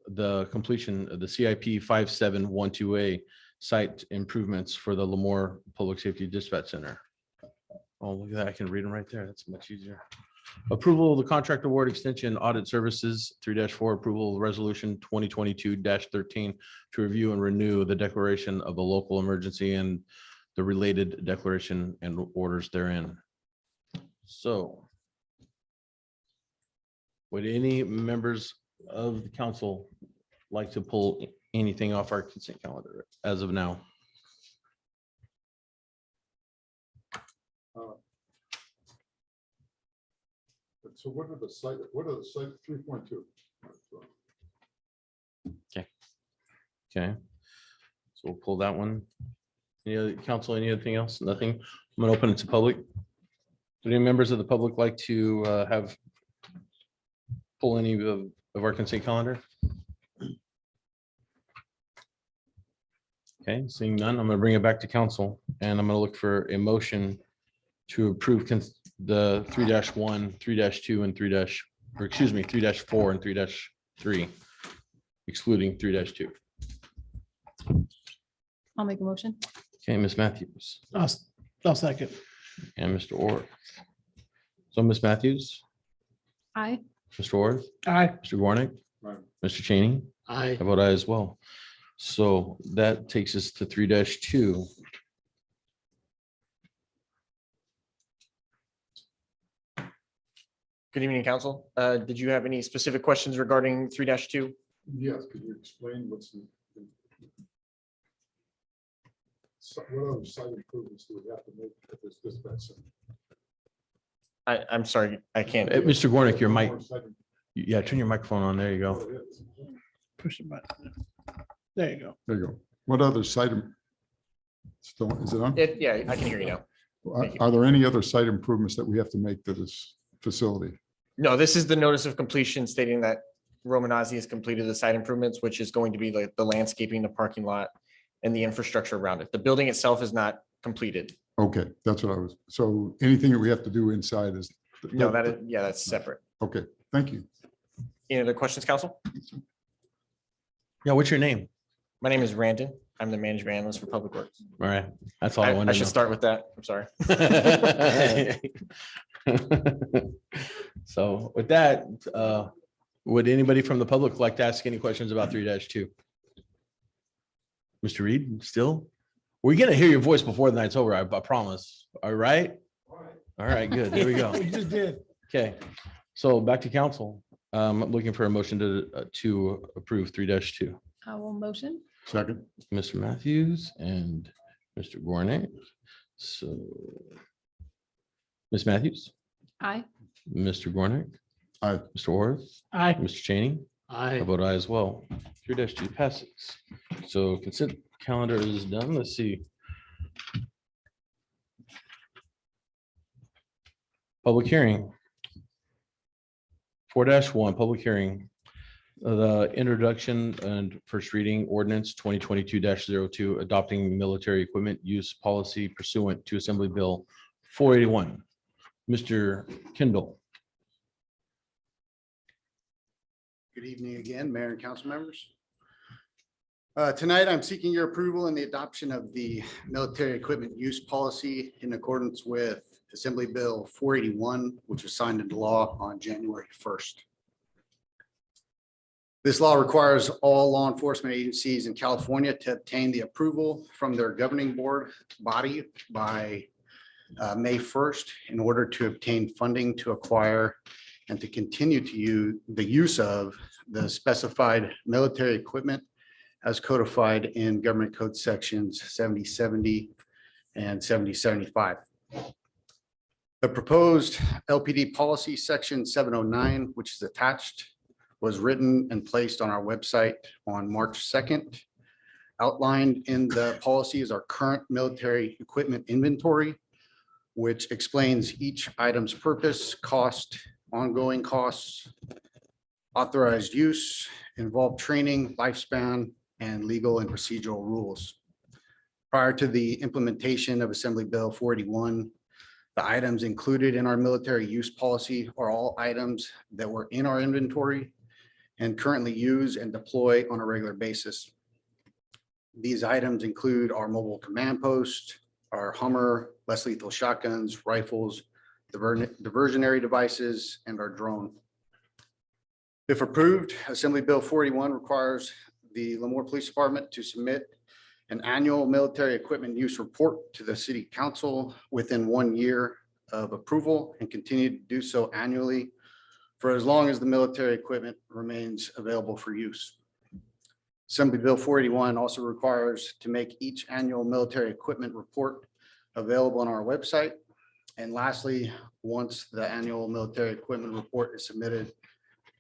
the completion of the CIP 5712A site improvements for the Lemoore Public Safety Dispatch Center. Oh, look at that. I can read them right there. That's much easier. Approval of the contract award extension audit services. 3-4, approval of resolution 2022-13 to review and renew the declaration of a local emergency and the related declaration and orders therein. So would any members of the council like to pull anything off our consent calendar as of now? So what are the site 3.2? Okay, so we'll pull that one. Any other council, anything else? Nothing? I'm gonna open it to public. Do any members of the public like to pull any of our consent calendar? Okay, seeing none, I'm gonna bring it back to council, and I'm gonna look for a motion to approve the 3-1, 3-2, and 3-4 and 3-3, excluding 3-2. I'll make a motion. Okay, Ms. Matthews I'll second. and Mr. Orr. So Ms. Matthews, Aye. Mr. Orr, Aye. Mr. Warnick, Aye. Mr. Cheney. Aye. I vote aye as well. So that takes us to 3-2. Good evening, council. Did you have any specific questions regarding 3-2? Yes, could you explain what other site improvements do we have to make at this dispatch center? I'm sorry, I can't. Mr. Warnick, your mic, More site- yeah, turn your microphone on. There you go. Oh, it is. Push the button. There you go. There you go. What other site? Still, is it on? Yeah, I can hear you now. Are there any other site improvements that we have to make to this facility? No, this is the notice of completion stating that Romanazzi has completed the site improvements, which is going to be the landscaping, the parking lot, and the infrastructure around it. The building itself is not completed. Okay, that's what I was, so anything that we have to do inside is. No, that's separate. Okay, thank you. Any other questions, council? Yeah, what's your name? My name is Randon. I'm the management analyst for Public Works. All right, that's all I I wanted should to start with that. I'm sorry. know. So with that, would anybody from the public like to ask any questions about 3-2? Mr. Reed, still? We're gonna hear your voice before the night's over, I promise. All right? All right, good. There we go. We just did. Okay, so back to council. I'm looking for a motion to approve 3-2. I will motion. Second. Mr. Matthews and Mr. Gornick. So Ms. Matthews, Aye. Mr. Gornick, Aye. Mr. Orth, Aye. Mr. Cheney. I vote aye as well. 3-2 passes. So consent calendar is done. Let's see. Public hearing. 4-1, public hearing. The introduction and first reading ordinance 2022-02, adopting military equipment use policy pursuant to Assembly Bill 481. Mr. Kendall. Good evening again, Mayor and council members. Tonight, I'm seeking your approval in the adoption of the military equipment use policy in accordance with Assembly Bill 481, which was signed into law on January 1st. This law requires all law enforcement agencies in California to obtain the approval from their governing board body by May 1st in order to obtain funding to acquire and to continue to use the use of the specified military equipment as codified in Government Code Sections 7070 and 7075. The proposed LPD policy section 709, which is attached, was written and placed on our website on March 2nd. Outlined in the policy is our current military equipment inventory, which explains each item's purpose, cost, ongoing costs, authorized use, involved training, lifespan, and legal and procedural rules. Prior to the implementation of Assembly Bill 481, the items included in our military use policy are all items that were in our inventory and currently use and deploy on a regular basis. These items include our mobile command post, our Hummer, less lethal shotguns, rifles, diversionary devices, and our drone. If approved, Assembly Bill 41 requires the Lemoore Police Department to submit an annual military equipment use report to the City Council within 1 year of approval and continue to do so annually for as long as the military equipment remains available for use. Assembly Bill 481 also requires to make each annual military equipment report available on our website. And lastly, once the annual military equipment report is submitted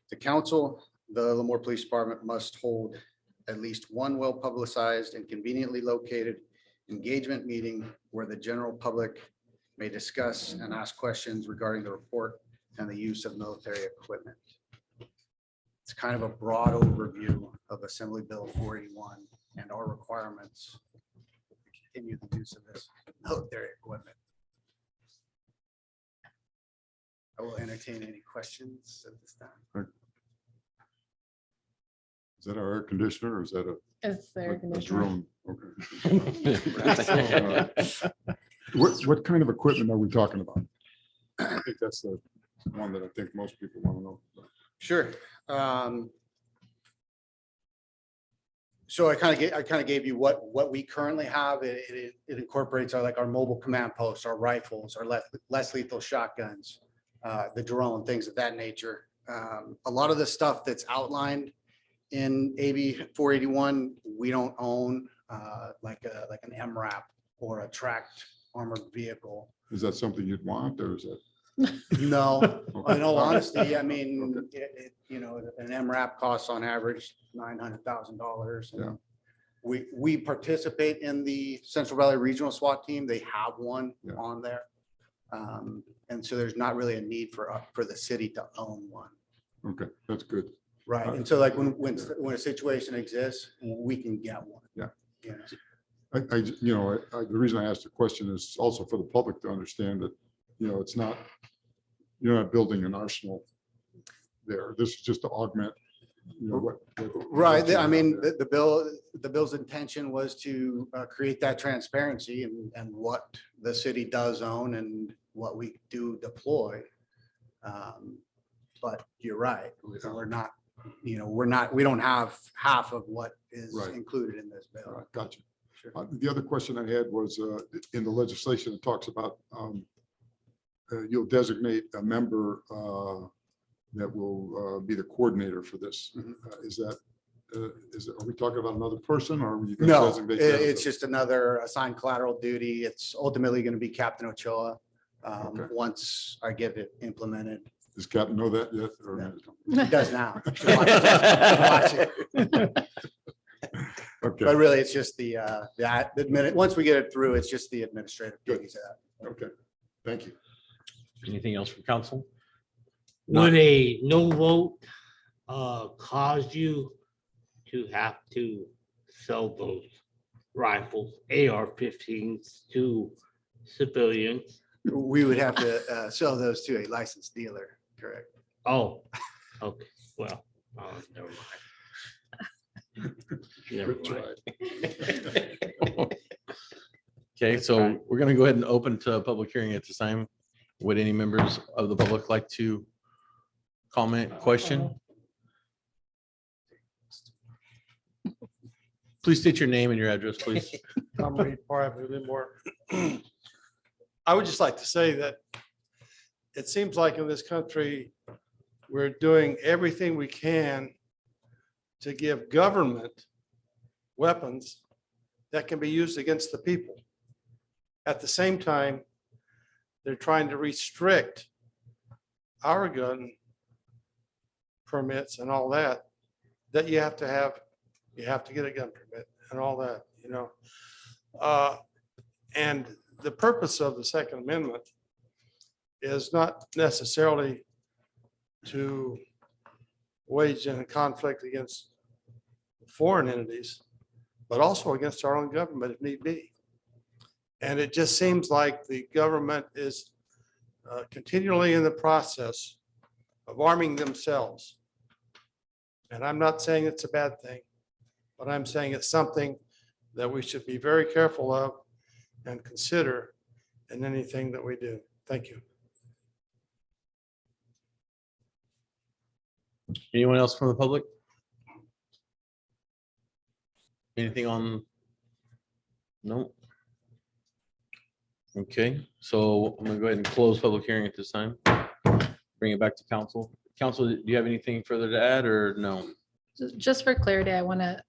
to council, the Lemoore Police Department must hold at least one well-publicized and conveniently located engagement meeting where the general public may discuss and ask questions regarding the report and the use of military equipment. It's kind of a broad overview of Assembly Bill 481 and our requirements to continue the use of this military equipment. I will entertain any questions at this time. Is that our air conditioner or is that It's the air a conditioner. drone? Okay. What kind of equipment are we talking about? I think that's the one that I think most people want to know. Sure. So I kind of gave you what we currently have. It incorporates our mobile command posts, our rifles, our less lethal shotguns, the drone, things of that nature. A lot of the stuff that's outlined in AB 481, we don't own, like an MRAP or a tracked armored vehicle. Is that something you'd want or is that? No, Okay. in all honesty, I mean, an MRAP costs on average $900,000. Yeah. We participate in the Central Valley Regional SWAT team. They have one Yeah. on there. And so there's not really a need for the city to own one. Okay, that's good. Right. And so like when a situation exists, we can get one. Yeah. Yeah. The reason I asked the question is also for the public to understand that, it's not, you're not building an arsenal there. This is just to augment, what. Right. what you I have mean, there. the bill's intention was to create that transparency and what the city does own and what we do deploy. But you're right. We're not we don't have half of what is Right. included in this All bill. right, gotcha. Sure. The other question I had was, in the legislation, it talks about you'll designate a member that will be the coordinator for this. Mhm. Are we talking about another person or are you? gonna No, designate that as it's a- just another assigned collateral duty. It's ultimately going to be Captain Ochoa. Okay. Once I get it implemented. Does Captain know that yet? or- He does now. Okay, But really, it's just the minute, once we get it through, it's just the administrative duties of that. okay. Thank you. Anything else from council? Would a no vote cause you to have to sell those rifles, AR-15s to civilians? We would have to sell those to a licensed dealer, correct? Oh, okay, well, never mind. Never Good mind. try. Okay, so we're gonna go ahead and open to a public hearing at this time. Would any members of the public like to comment, question? Please state your name and your address, please. I'm Reed Private Lemoore. I would just like to say that it seems like in this country, we're doing everything we can to give government weapons that can be used against the people. At the same time, they're trying to restrict our gun permits and all that, that you have to get a gun permit and all that, you know. And the purpose of the Second Amendment is not necessarily to wage in a conflict against foreign entities, but also against our own government if need be. And it just seems like the government is continually in the process of arming themselves. And I'm not saying it's a bad thing, but I'm saying it's something that we should be very careful of and consider in anything that we do. Thank you. Anyone else from the public? Anything on? No. Okay, so I'm gonna go ahead and close public hearing at this time. Bring it back to council. Council, do you have anything further to add or no? Just for clarity, I want to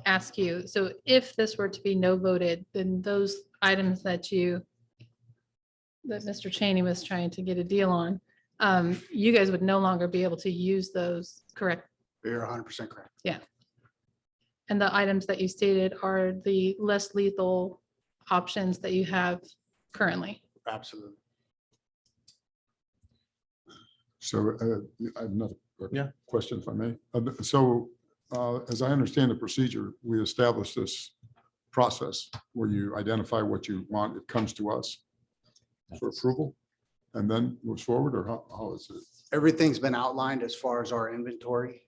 ask you, so if this were to be no voted, then those items that Mr. Cheney was trying to get a deal on, you guys would no longer be able to use those, correct? You're 100% correct. Yeah. And the items that you stated are the less lethal options that you have currently. Absolutely. So I have another Yeah. question, if I may. So as I understand the procedure, we establish this process where you identify what you want. It comes to us for approval and then moves forward, or how is it? Everything's been outlined as far as our inventory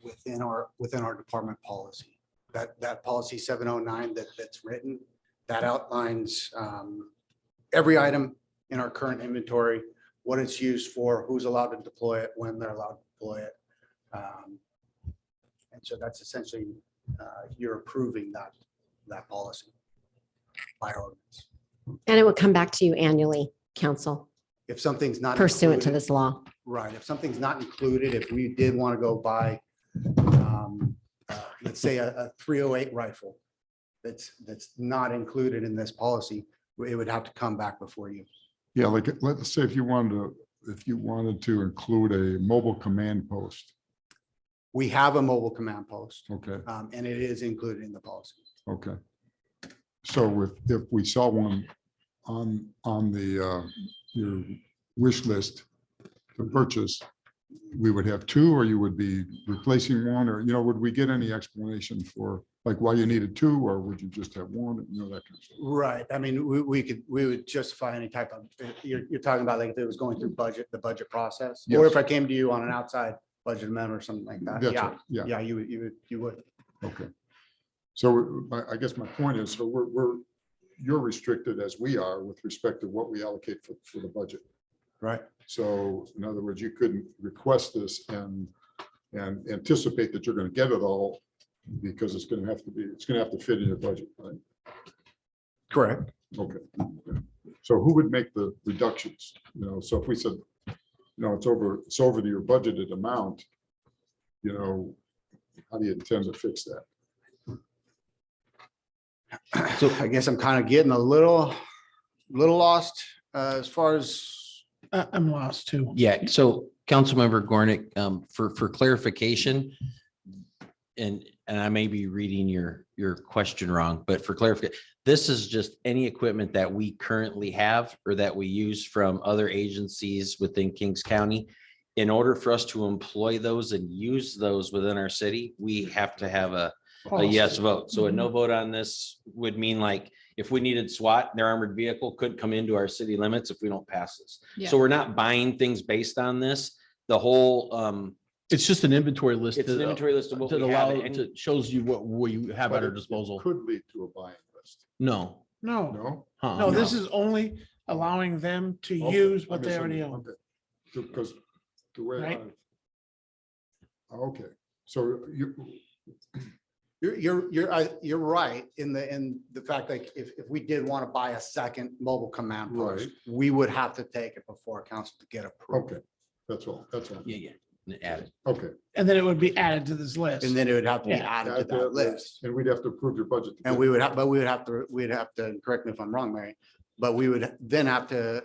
within our department policy. That policy 709 that's written, that outlines every item in our current inventory, what it's used for, who's allowed to deploy it, when they're allowed to deploy it. And so that's essentially, you're approving that policy by ordinance. And it would come back to you annually, council, If something's not pursuant to included- this law. Right, if something's not included, if we did want to go buy, let's say a 308 rifle that's not included in this policy, it would have to come back before you. Yeah, like, let's say if you wanted to include a mobile command post. We have a mobile command post, Okay, and it is included in the policy. okay. So if we saw one on the your wish list to purchase, we would have two, or you would be replacing one, or, would we get any explanation for like why you needed two, or would you just have one, that kind of stuff? Right, I mean, we would justify any type of, you're talking about like if it was going through the budget process, or Yes. if I came to you on an outside budget amendment or something like that. That's Yeah, right, yeah. yeah, you would. Okay. So I guess my point is, so you're restricted as we are with respect to what we allocate for the budget. right? So in other words, you couldn't request this and anticipate that you're gonna get it all because it's gonna have to fit in your budget, right? Correct. Okay. So who would make the reductions? You know, so if we said, it's over your budgeted amount, how do you intend to fix that? So I guess I'm kind of getting a little lost as far as. I'm lost too. Yeah, so Councilmember Gornick, for clarification, and I may be reading your question wrong, but for clarification, this is just any equipment that we currently have or that we use from other agencies within Kings County. In order for us to employ those and use those within our city, we have to have a yes vote. So a no vote on this would mean like if we needed SWAT, their armored vehicle could come into our city limits if we don't pass this. Yeah. So we're not buying things based on this. The whole It's just an inventory list. it's an inventory list of what That we have. allow, and- to shows you what we have at our disposal. Could lead to a buying list. No. No, No? no, this is only allowing them to Okay, use I what they already misunderstood. own. Okay. Because the way. Right. Okay, so You're right in the fact that if we did want to buy a second mobile command post, Right. we would have to take it before council to get approved. okay, that's all. Yeah. Add it. Okay. And then it would be added to this list. And then it would have to be Yeah. added to that list. And we'd have to approve your budget. to And get we it. would have, but we'd have to, correct me if I'm wrong, Mary, but we would then have to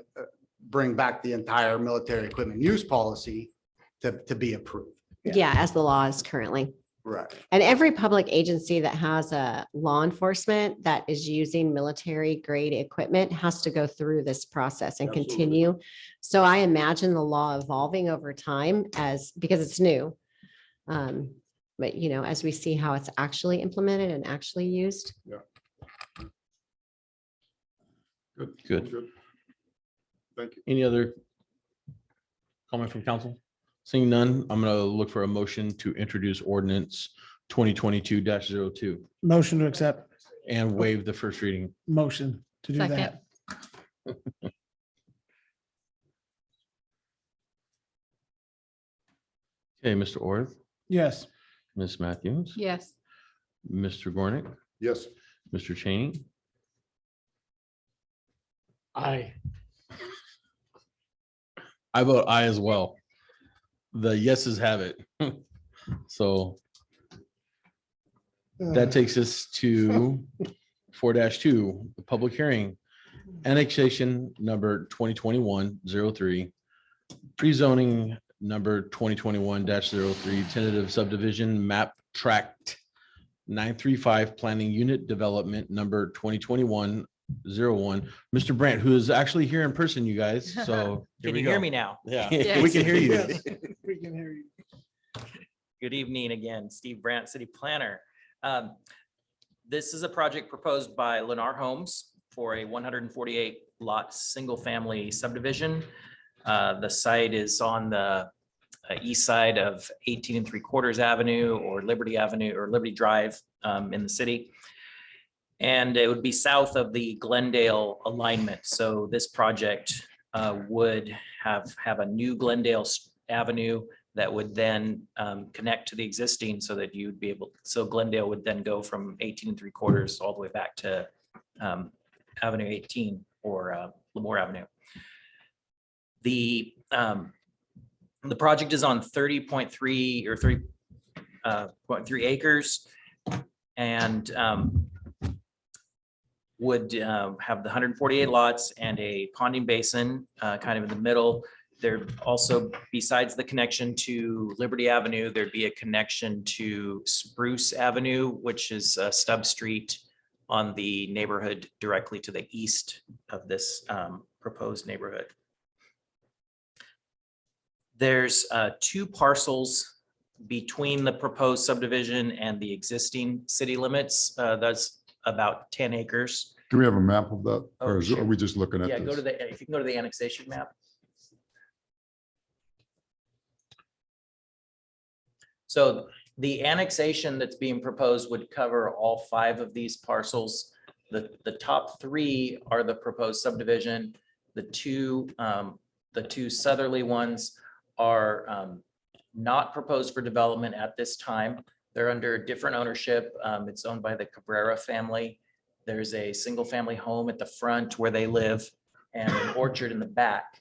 bring back the entire military equipment use policy to be approved. Yeah, as the law is currently. Right. And every public agency that has a law enforcement that is using military grade equipment has to go through this process and Absolutely. continue. So I imagine the law evolving over time because it's new. But as we see how it's actually implemented and actually used. Good. Thank you. Any other comment from council? Seeing none, I'm gonna look for a motion to introduce ordinance 2022-02 Motion to accept, and waive the first reading. motion to do Second. that. Okay, Mr. Orth, Yes, Ms. Matthews, Yes. Mr. Gornick, Yes. Mr. Cheney, Aye. I vote aye as well. The yeses have it. So that takes us to 4-2, the public hearing. Annexation number 2021-03, pre-zoning number 2021-03, tentative subdivision map tract 935, planning unit development number 2021-01. Mr. Brandt, who is actually here in person, you guys, so. here Can we you hear go. me now? Yeah, Yes. we can hear you. Yes. We can hear you. Good evening again, Steve Brandt, City Planner. This is a project proposed by Lennar Homes for a 148 lot, single family subdivision. The site is on the east side of 18 3/4 Avenue or Liberty Avenue or Liberty Drive in the city. And it would be south of the Glendale alignment. So this project would have a new Glendale Avenue that would then connect to the existing so that you'd be able, so Glendale would then go from 18 3/4 all the way back to Avenue 18 or Lemoore Avenue. The project is on 30.3 or 3.3 acres and would have the 148 lots and a ponding basin kind of in the middle. There also, besides the connection to Liberty Avenue, there'd be a connection to Spruce Avenue, which is a stub street on the neighborhood directly to the east of this proposed neighborhood. There's two parcels between the proposed subdivision and the existing city limits. That's about 10 acres. Do we have a map of that? Oh, Or are we just looking at Yeah, this? go to the, if you can go to the annexation map. So the annexation that's being proposed would cover all 5 of these parcels. The top 3 are the proposed subdivision. The 2 The two southerly ones are not proposed for development at this time. They're under different ownership. It's owned by the Cabrera family. There's a single family home at the front where they live and an orchard in the back.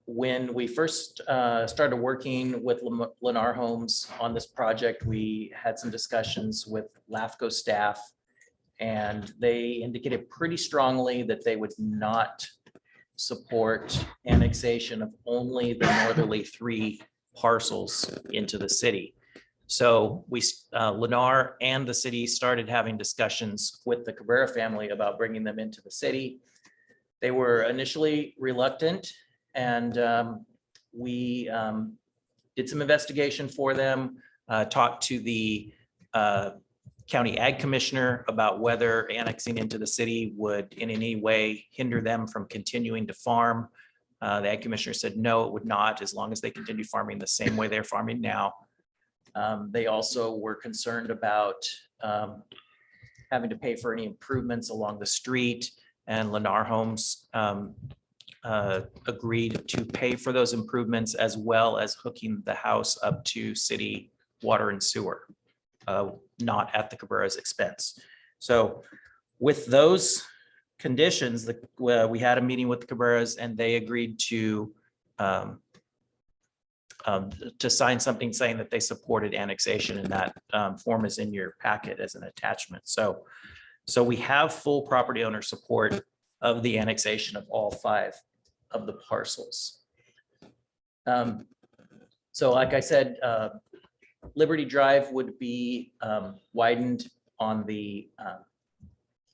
When we first started working with Lennar Homes on this project, we had some discussions with LAFCO staff, and they indicated pretty strongly that they would not support annexation of only the northerly 3 parcels into the city. So we, Lennar and the city started having discussions with the Cabrera family about bringing them into the city. They were initially reluctant, and we did some investigation for them, talked to the county ag commissioner about whether annexing into the city would in any way hinder them from continuing to farm. The ag commissioner said, no, it would not, as long as they continue farming the same way they're farming now. They also were concerned about having to pay for any improvements along the street, and Lennar Homes agreed to pay for those improvements as well as hooking the house up to city water and sewer, not at the Cabrera's expense. So with those conditions, we had a meeting with the Cabrera's, and they agreed to sign something saying that they supported annexation, and that form is in your packet as an attachment. So we have full property owner support of the annexation of all 5 of the parcels. So like I said, Liberty Drive would be widened on the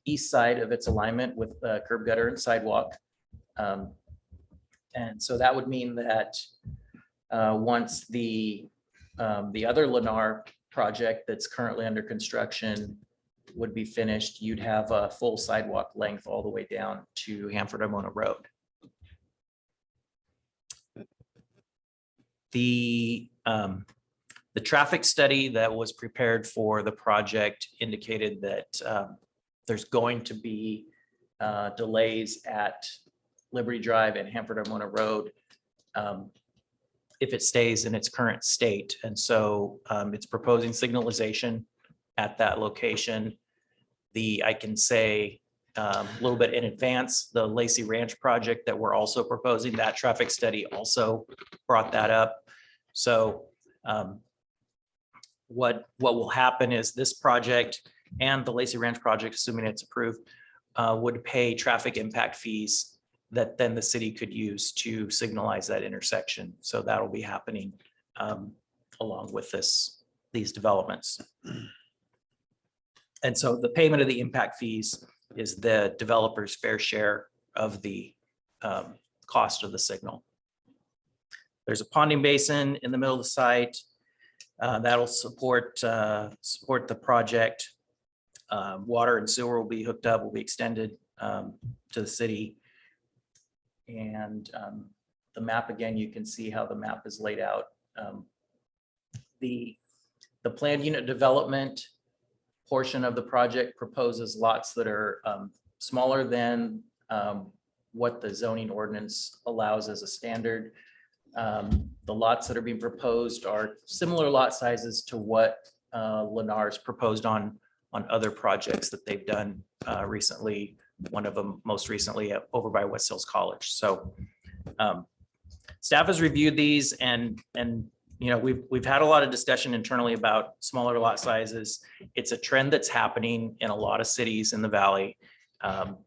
east side of its alignment with curb gutter and sidewalk. And so that would mean that once the other Lennar project that's currently under construction would be finished, you'd have a full sidewalk length all the way down to Hanford-Amona Road. The traffic study that was prepared for the project indicated that there's going to be delays at Liberty Drive and Hanford-Amona Road if it stays in its current state. And so it's proposing signalization at that location. I can say a little bit in advance, the Lacey Ranch project that we're also proposing, that traffic study also brought that up. So what will happen is this project and the Lacey Ranch project, assuming it's approved, would pay traffic impact fees that then the city could use to signalize that intersection. So that'll be happening along with these developments. And so the payment of the impact fees is the developer's fair share of the cost of the signal. There's a ponding basin in the middle of the site that'll support the project. Water and sewer will be hooked up, will be extended to the city. And the map, again, you can see how the map is laid out. The planned unit development portion of the project proposes lots that are smaller than what the zoning ordinance allows as a standard. The lots that are being proposed are similar lot sizes to what Lennar's proposed on other projects that they've done recently. One of them most recently over by West Hills College. So staff has reviewed these, and you know, we've had a lot of discussion internally about smaller lot sizes. It's a trend that's happening in a lot of cities in the valley.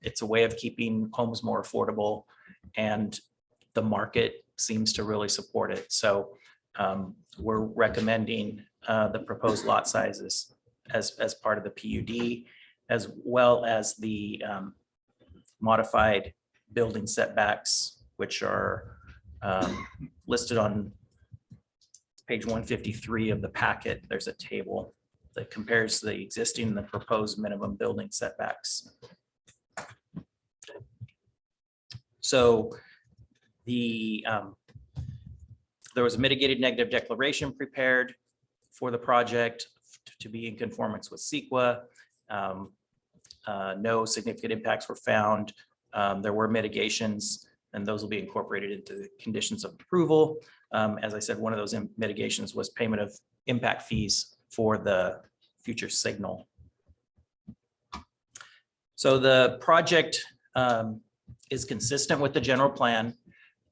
It's a way of keeping homes more affordable, and the market seems to really support it. So we're recommending the proposed lot sizes as part of the PUD, as well as the modified building setbacks, which are listed on page 153 of the packet. There's a table that compares the existing and the proposed minimum building setbacks. So there was a mitigated negative declaration prepared for the project to be in conformance with CEQA. No significant impacts were found. There were mitigations and those will be incorporated into the conditions of approval. As I said, one of those mitigations was payment of impact fees for the future signal. So the project is consistent with the general plan.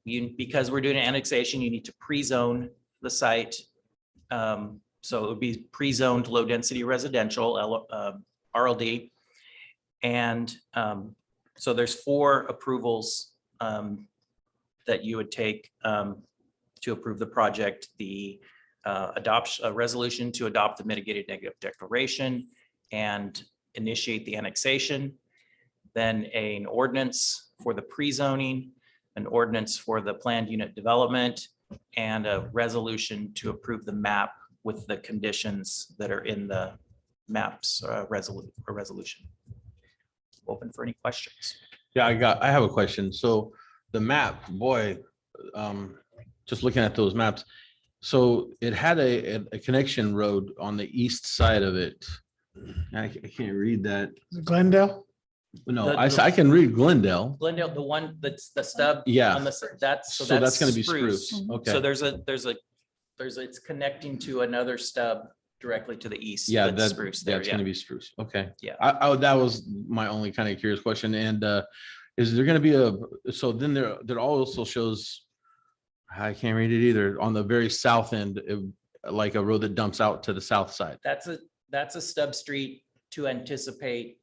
Because we're doing an annexation, you need to pre-zone the site. So it would be pre-zoned low-density residential, RLD. And so there's 4 approvals that you would take to approve the project. The a resolution to adopt the mitigated negative declaration and initiate the annexation. Then an ordinance for the pre-zoning, an ordinance for the planned unit development, and a resolution to approve the map with the conditions that are in the maps resolution. Open for any questions. Yeah, I have a question. So the map, boy, just looking at those maps. So it had a connection road on the east side of it. I can't read that. Is it Glendale? No, I can read Glendale. Glendale, the one that's the stub. Yeah. On the, that's, So that's gonna be Spruce. Okay. So it's connecting to another stub directly to the east. Yeah, that's Spruce there, that's gonna be Spruce. Okay. Yeah. That was my only kind of curious question. And is there gonna be so then there also shows, I can't read it either, on the very south end, like a road that dumps out to the south side. That's a stub street to anticipate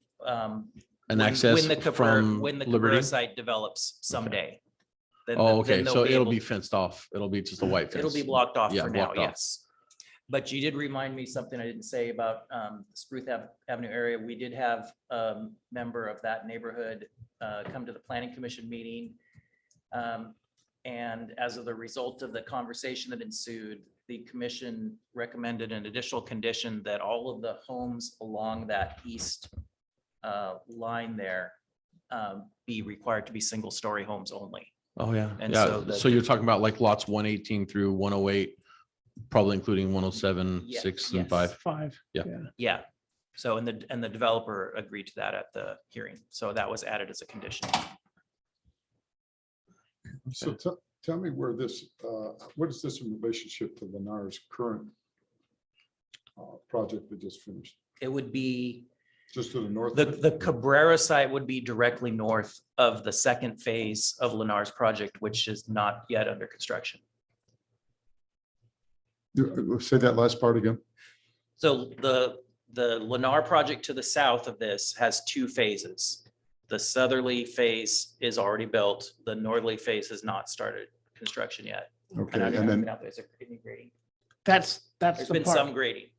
An access from when the Liberty? Cabrera site develops someday. Then Oh, then okay. they'll So be it'll able be to- fenced off. It'll be just a white fence. It'll be blocked off Yeah, for now, blocked off. yes. But you did remind me something I didn't say about Spruce Avenue area. We did have a member of that neighborhood come to the planning commission meeting. And as of the result of the conversation that ensued, the commission recommended an additional condition that all of the homes along that east line there be required to be single-story homes only. Oh, yeah. And Yeah. so So you're talking about like lots 118 through 108, probably including 107, Yeah, 6 yes. and 5. 5. Yeah. Yeah. So, and the developer agreed to that at the hearing. So that was added as a condition. So tell me where this, what is this in relationship to Lennar's current project that just finished? It would be, Just to the north? the of it? the Cabrera site would be directly north of the second phase of Lennar's project, which is not yet under construction. Say that last part again. So the Lennar project to the south of this has 2 phases. The southerly phase is already built. The northerly phase has not started construction yet. Okay, I and don't then, know if there's any grading. That's There's the been part. some grading.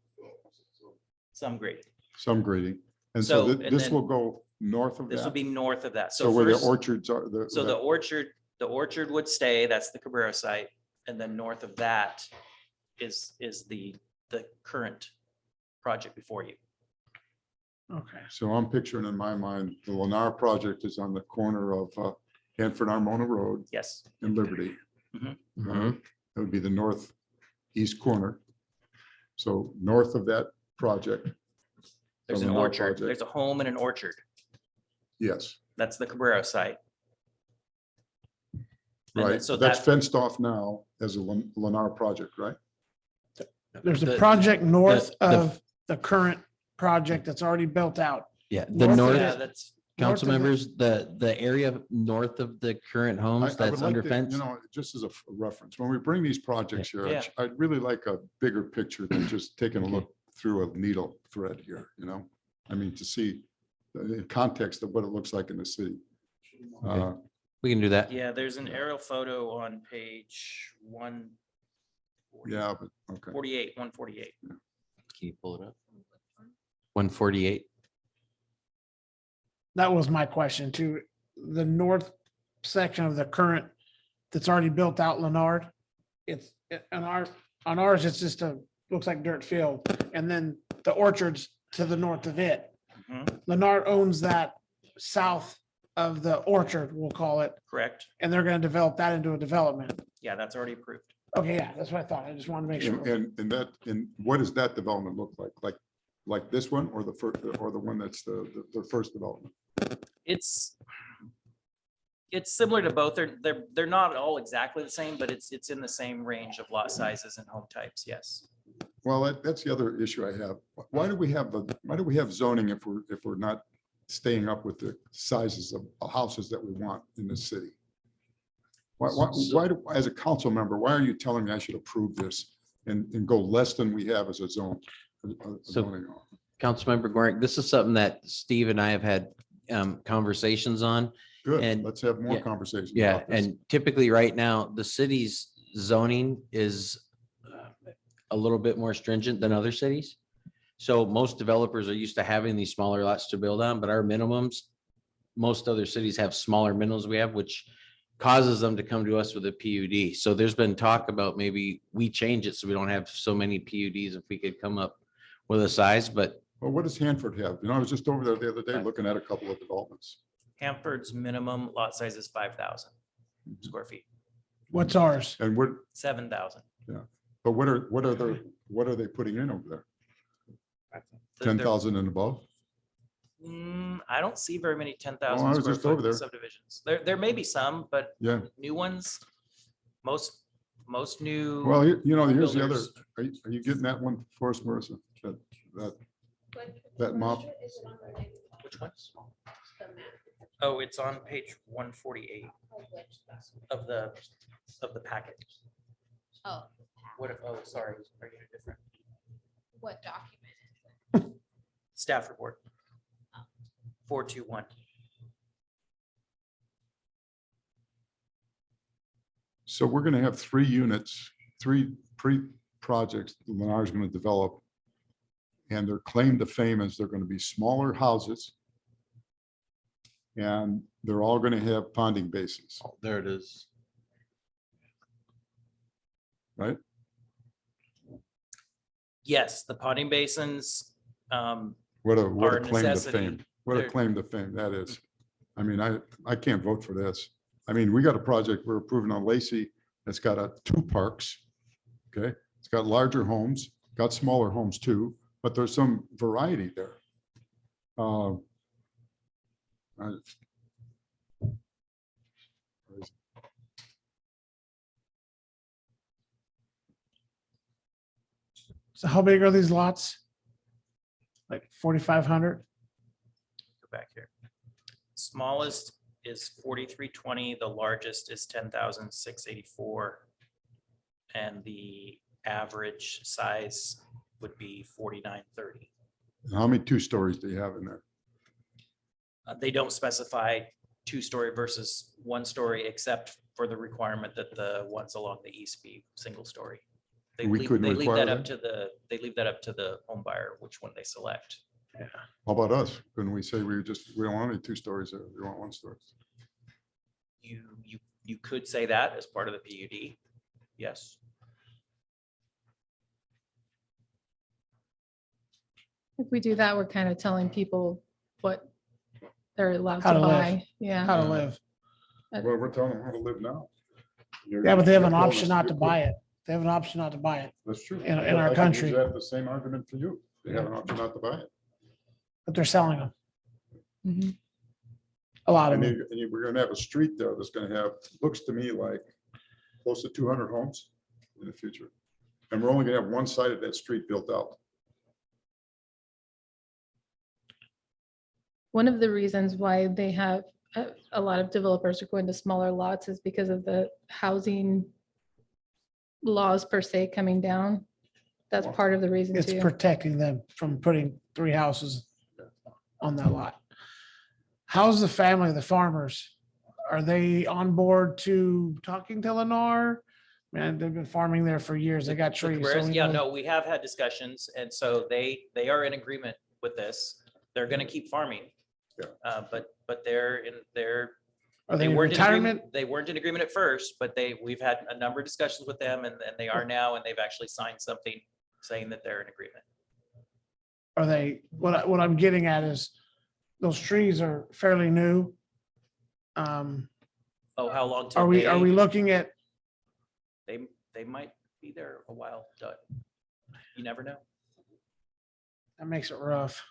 Some grading. some grading. And So, so and this then will go north of This will that? be north of that. So where the first- orchards are? So the orchard would stay, that's the Cabrera site, and then north of that is the current project before you. Okay. So I'm picturing in my mind, the Lennar project is on the corner of Hanford Armona Road Yes. and Liberty. Mhm. That would be the northeast corner. So north of that project. There's the an Lennar orchard, project, there's a home and an orchard. Yes, That's the Cabrera site. And then- right. So That's that, fenced off now as a Lennar project, right? There's a The- project north the- of the current project that's already built out. Yeah, the North of north, yeah, that's, council north of it- members, the area north of the current I homes would that's like under to, fence. you know, just as a reference, when we bring these projects here, Yeah. I'd really like a bigger picture than just taking a look through a needle thread here, you know? I mean, to see the context of what it looks like in the city. We can do that. yeah, there's an aerial photo on page 148, Yeah, but, okay. 148. Can you pull it up? 148. That was my question too. The north section of the current that's already built out Leonard. On ours, it's just looks like dirt field. And then the orchards to the north of it. Mhm. Leonard owns that south of the orchard, we'll call it, Correct? and they're gonna develop that into a development. Yeah, that's already approved. Okay, yeah, that's what I thought. I just wanted to make sure. And what does that development look like? Like this one or the first, or the one that's the first development? It's, It's similar to both. They're not all exactly the same, but it's in the same range of lot sizes and home types. Yes. Well, that's the other issue I have. Why do we have zoning if we're not staying up with the sizes of houses that we want in the city? As a council member, why are you telling me I should approve this and go less than we have as a zone? So, Councilmember Goring, this is something that Steve and I have had conversations on. Good, And let's have more yeah, conversations. Yeah, about this. and typically right now, the city's zoning is a little bit more stringent than other cities. So most developers are used to having these smaller lots to build on, but our minimums, most other cities have smaller minimums we have, which causes them to come to us with a PUD. So there's been talk about maybe we change it so we don't have so many PUDs if we could come up with a size, but. Well, what does Hanford have? You know, I was just over there the other day looking at a couple of developments. Hanford's minimum lot size is 5,000 square feet, What's ours? And what, 7,000. yeah, but what are they putting in over there? 10,000 and above? I don't see very many Oh, 10,000 I was square just over there. foot subdivisions. There may be some, but Yeah. new ones, most new. Well, here's the other, builders- are you getting that one for us, Marissa? That map? Which ones? Oh, it's on page 148 of the packet. Oh, Oh, sorry. Are you different? what document? Staff report. 421. So we're gonna have 3 units, 3 pre-projects that Lennar's gonna develop. And their claim to fame is they're gonna be smaller houses. And they're all gonna have ponding basins, Oh, there it is. right? Yes, the ponding basins. What Are a a claim to necessity. fame. What a They're- claim to fame that is. I mean, I can't vote for this. I mean, we got a project we're approving on Lacey that's got 2 parks. Okay, it's got larger homes, got smaller homes too, but there's some variety there. So how big are these lots? Like 4,500? Go back here. Smallest is 4,320. The largest is 10,684. And the average size would be 4,930. How many 2 stories do you have in there? They don't specify 2-story versus 1-story, except for the requirement that the ones along the east be single story. They We leave couldn't require that up that? they leave that up to the home buyer, which one they select. How about us? Couldn't we say we don't want any 2 stories there, we want 1 story? You could say that as part of the PUD. Yes. If we do that, we're kind of telling people what they're allowed How to to live. buy. Yeah. How to live. Well, we're telling them how to live now. Yeah, but they have an option not to buy it. They have an option not to buy it, That's true. in I our could country. use that the same argument for you. They have an option not to buy it. but they're selling them. Mhm. A lot of And them. we're gonna have a street there that's gonna have, looks to me like close to 200 homes in the future. And we're only gonna have one side of that street built out. One of the reasons why they have a lot of developers are going to smaller lots is because of the housing laws per se coming down. That's part of the reason It's too. protecting them from putting 3 houses on that lot. How's the family, the farmers? Are they on board to talking to Lennar? Man, they've been farming there for years. They got The trees. so Cabrera's- we Yeah, know- no, we have had discussions, and so they are in agreement with this. They're gonna keep farming. But they're Are they in weren't in agreement- retirement? They weren't in agreement at first, but we've had a number of discussions with them, and they are now, and they've actually signed something saying that they're in agreement. Are they, what I'm getting at is those trees are fairly new. Oh, how long? till Are we looking at, They might be there a while, Doug. You never know. that makes it rough.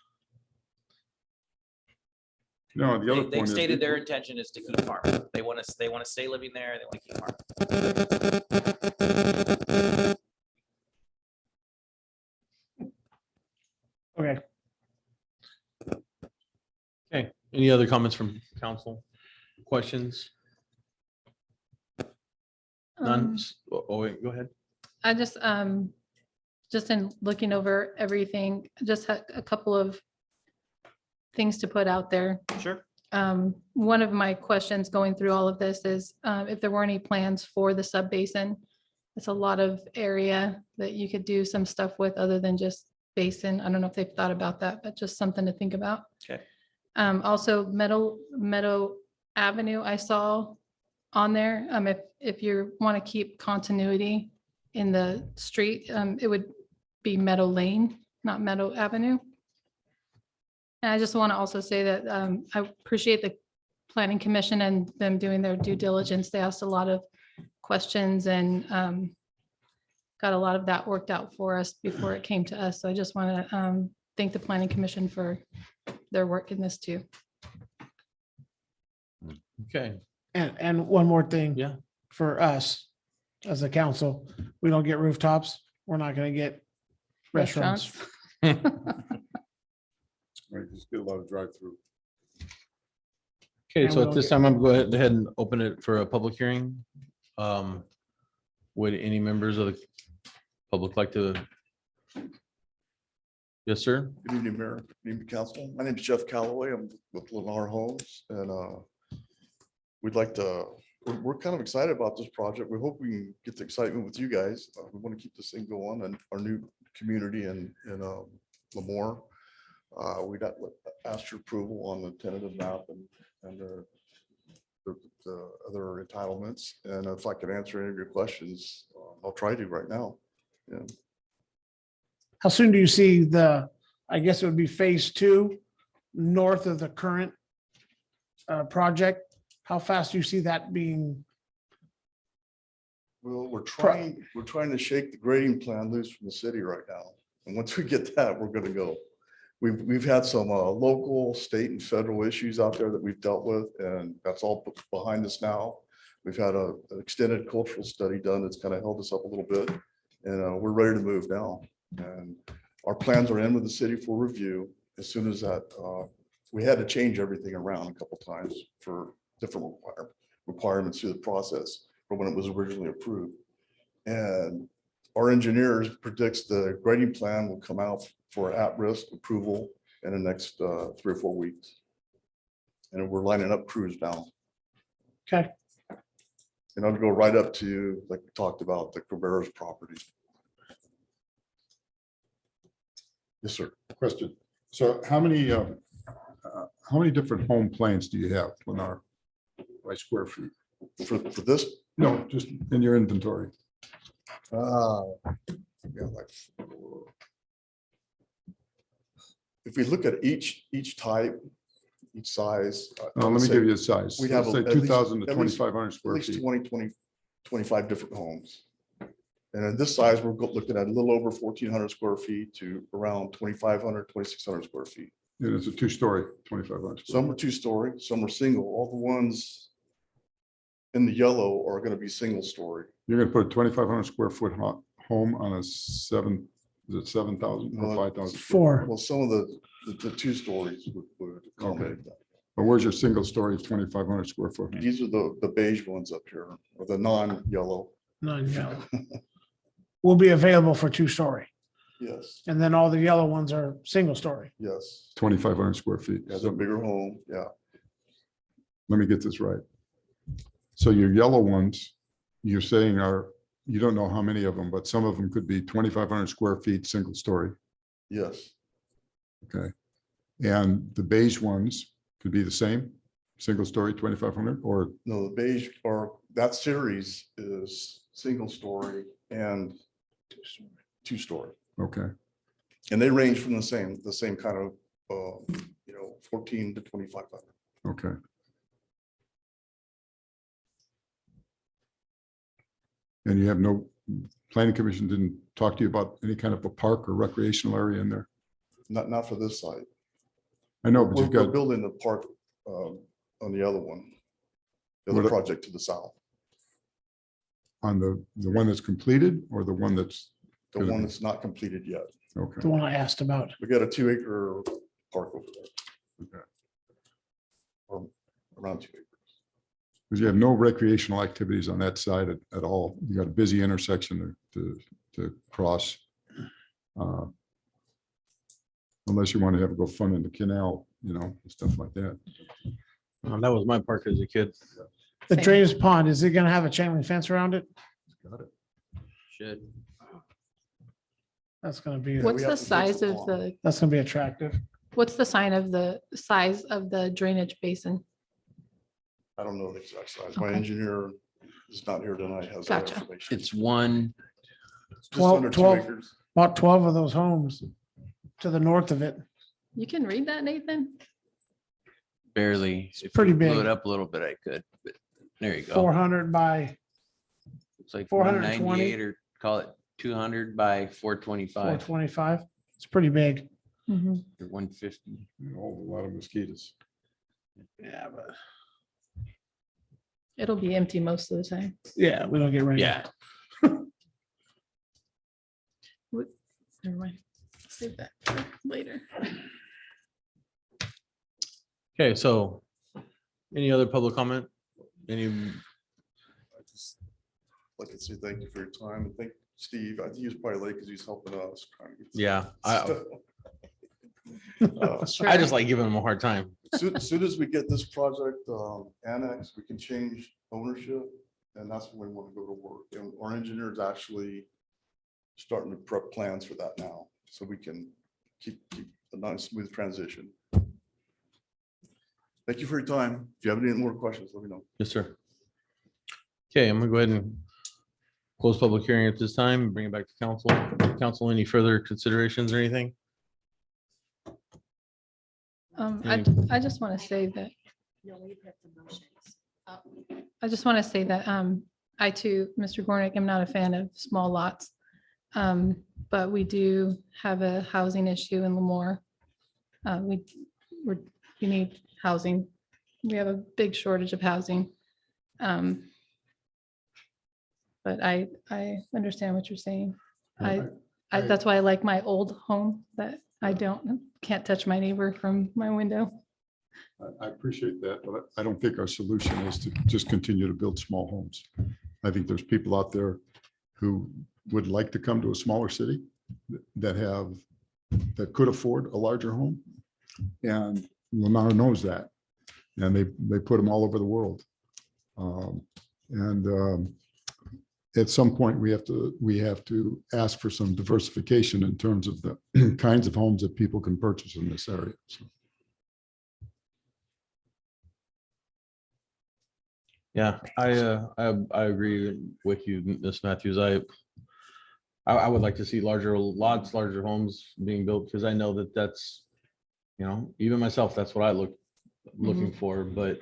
No, the other They've point is. stated their intention is to keep farming. They want to stay living there. They want to keep farming. Okay. Okay, any other comments from council? Questions? None? Oh, wait, go ahead. I just in looking over everything, just had a couple of things to put out there. Sure. One of my questions going through all of this is if there were any plans for the sub basin. It's a lot of area that you could do some stuff with other than just basin. I don't know if they've thought about that, but just something to think about. Okay. Also Meadow Avenue, I saw on there. If you want to keep continuity in the street, it would be Meadow Lane, not Meadow Avenue. And I just want to also say that I appreciate the Planning Commission and them doing their due diligence. They asked a lot of questions and got a lot of that worked out for us before it came to us. So I just want to thank the Planning Commission for their work in this too. Okay. And one more thing. Yeah. For us, as a council, we don't get rooftops. We're not gonna get restaurants. Right, just get a lot of drive-through. Okay, And so we at don't this get- time, I'm going ahead and open it for a public hearing. Would any members of the public like to? Yes, sir. Good evening, Mayor. Good evening, Council. My name is Jeff Calloway. I'm with Lemoore Homes and we'd like to, we're kind of excited about this project. We hope we can get the excitement with you guys. We want to keep this thing going and our new community in Lemoore. We'd ask your approval on the tentative map and the other entitlements. And if I could answer any of your questions, I'll try to right now. Yeah. How soon do you see I guess it would be phase 2 north of the current project? How fast do you see that being? Well, we're trying to shake the grading plan loose from the city right now. And once we get that, we're gonna go. We've had some local, state and federal issues out there that we've dealt with, and that's all behind us now. We've had an extended cultural study done that's kind of held us up a little bit, and we're ready to move now. And our plans are in with the city for review. As soon as that, we had to change everything around a couple times for different requirements through the process from when it was originally approved. And our engineers predicts the grading plan will come out for at-risk approval in the next 3 or 4 weeks. And we're lining up crews now. Okay. And I'll go right up to, like we talked about, the Rivera's property. Yes, sir. Question. So how many different home plans do you have, Lennar, by square feet? For this? No, just in your inventory. Yeah, like, if we look at each type, each size. Let me give you a size. We have Let's say at least- 2,000 to at least- 2,500 square At least feet. 25 different homes. And at this size, we're looking at a little over 1,400 square feet to around 2,500, 2,600 square feet. And it's a 2-story, 2,500. Some are 2-story, some are single. All the ones in the yellow are going to be single story. You're gonna put a 2,500 square foot home on a 7,000 or 5,000? 4. Well, some of the 2 stories would accommodate that. But where's your single story 2,500 square foot? home? These are the beige ones up here, or the non-yellow. Non-yellow. Will be available for 2-story. Yes, And then all the yellow ones are single story. yes. 2,500 square feet. Has a bigger home, yeah. Let me get this right. So your yellow ones, you're saying you don't know how many of them, but some of them could be 2,500 square feet, single story. Yes, Okay. And the beige ones could be the same, single story, 2,500, or no, the beige, or that series is single story and 2-story. okay. And they range from the same kind of, 14 to 2,500. Okay. And you have planning commission didn't talk to you about any kind of a park or recreational area in there? Not for this site. I know, but We're you've got, building the park on the other one. The What other a- project to the south, On the one that's completed or the one that's, the one that's not completed yet. okay. The one I asked about. We got a 2 acre park over there. Okay. Or around 2 acres. Because you have no recreational activities on that side at all. You got a busy intersection to cross. Unless you want to have go fun in the canal, stuff like that. That was my park as a kid. The Same. drainage pond, is it gonna have a chain link fence around it? Got it. Should. That's gonna be, What's we the have to fix size the of pond. the, that's gonna be attractive. what's the size of the drainage basin? I don't know the exact size. My engineer is not here tonight, has that Gotcha. information. It's one, Just under 12 2 acres. About 12 of those homes to the north of it. You can read that, Nathan? barely. If pretty you blew big. it up a little bit, I could, but there you go. 400 by It's like 420. 198 or call it 200 by 425 425. It's pretty big. or 150. A lot of mosquitoes. Yeah, but It'll be empty most of the time. yeah, we don't get rain. Yeah. Never mind. Save that for later. Okay, so any other public comment? Any, I just like to say thank you for your time and thank Steve. I think he was probably late because he's helping us. trying to get this yeah, stuff. I just like giving them a hard time. Soon as we get this project annexed, we can change ownership and that's when we want to go to work. And our engineer's actually starting to prep plans for that now, so we can keep a nice smooth transition. Thank you for your time. If you have any more questions, let me know. Yes, sir. Okay, I'm gonna go ahead and close public hearing at this time, and bring it back to council. Council, any further considerations or anything? I just want to say that. I just want to say that I too, Mr. Gornick, am not a fan of small lots. But we do have a housing issue in Lemoore. We need housing. We have a big shortage of housing. But I understand what you're saying. That's why I like my old home, that I can't touch my neighbor from my window. I appreciate that, but I don't think our solution is to just continue to build small homes. I think there's people out there who would like to come to a smaller city that could afford a larger home. And Lemoore knows that. And they put them all over the world. At some point, we have to ask for some diversification in terms of the kinds of homes that people can purchase in this area. So, Yeah, I agree with you, Ms. Matthews. I would like to see larger lots, larger homes being built, because I know that's, even myself, that's what I looking for, but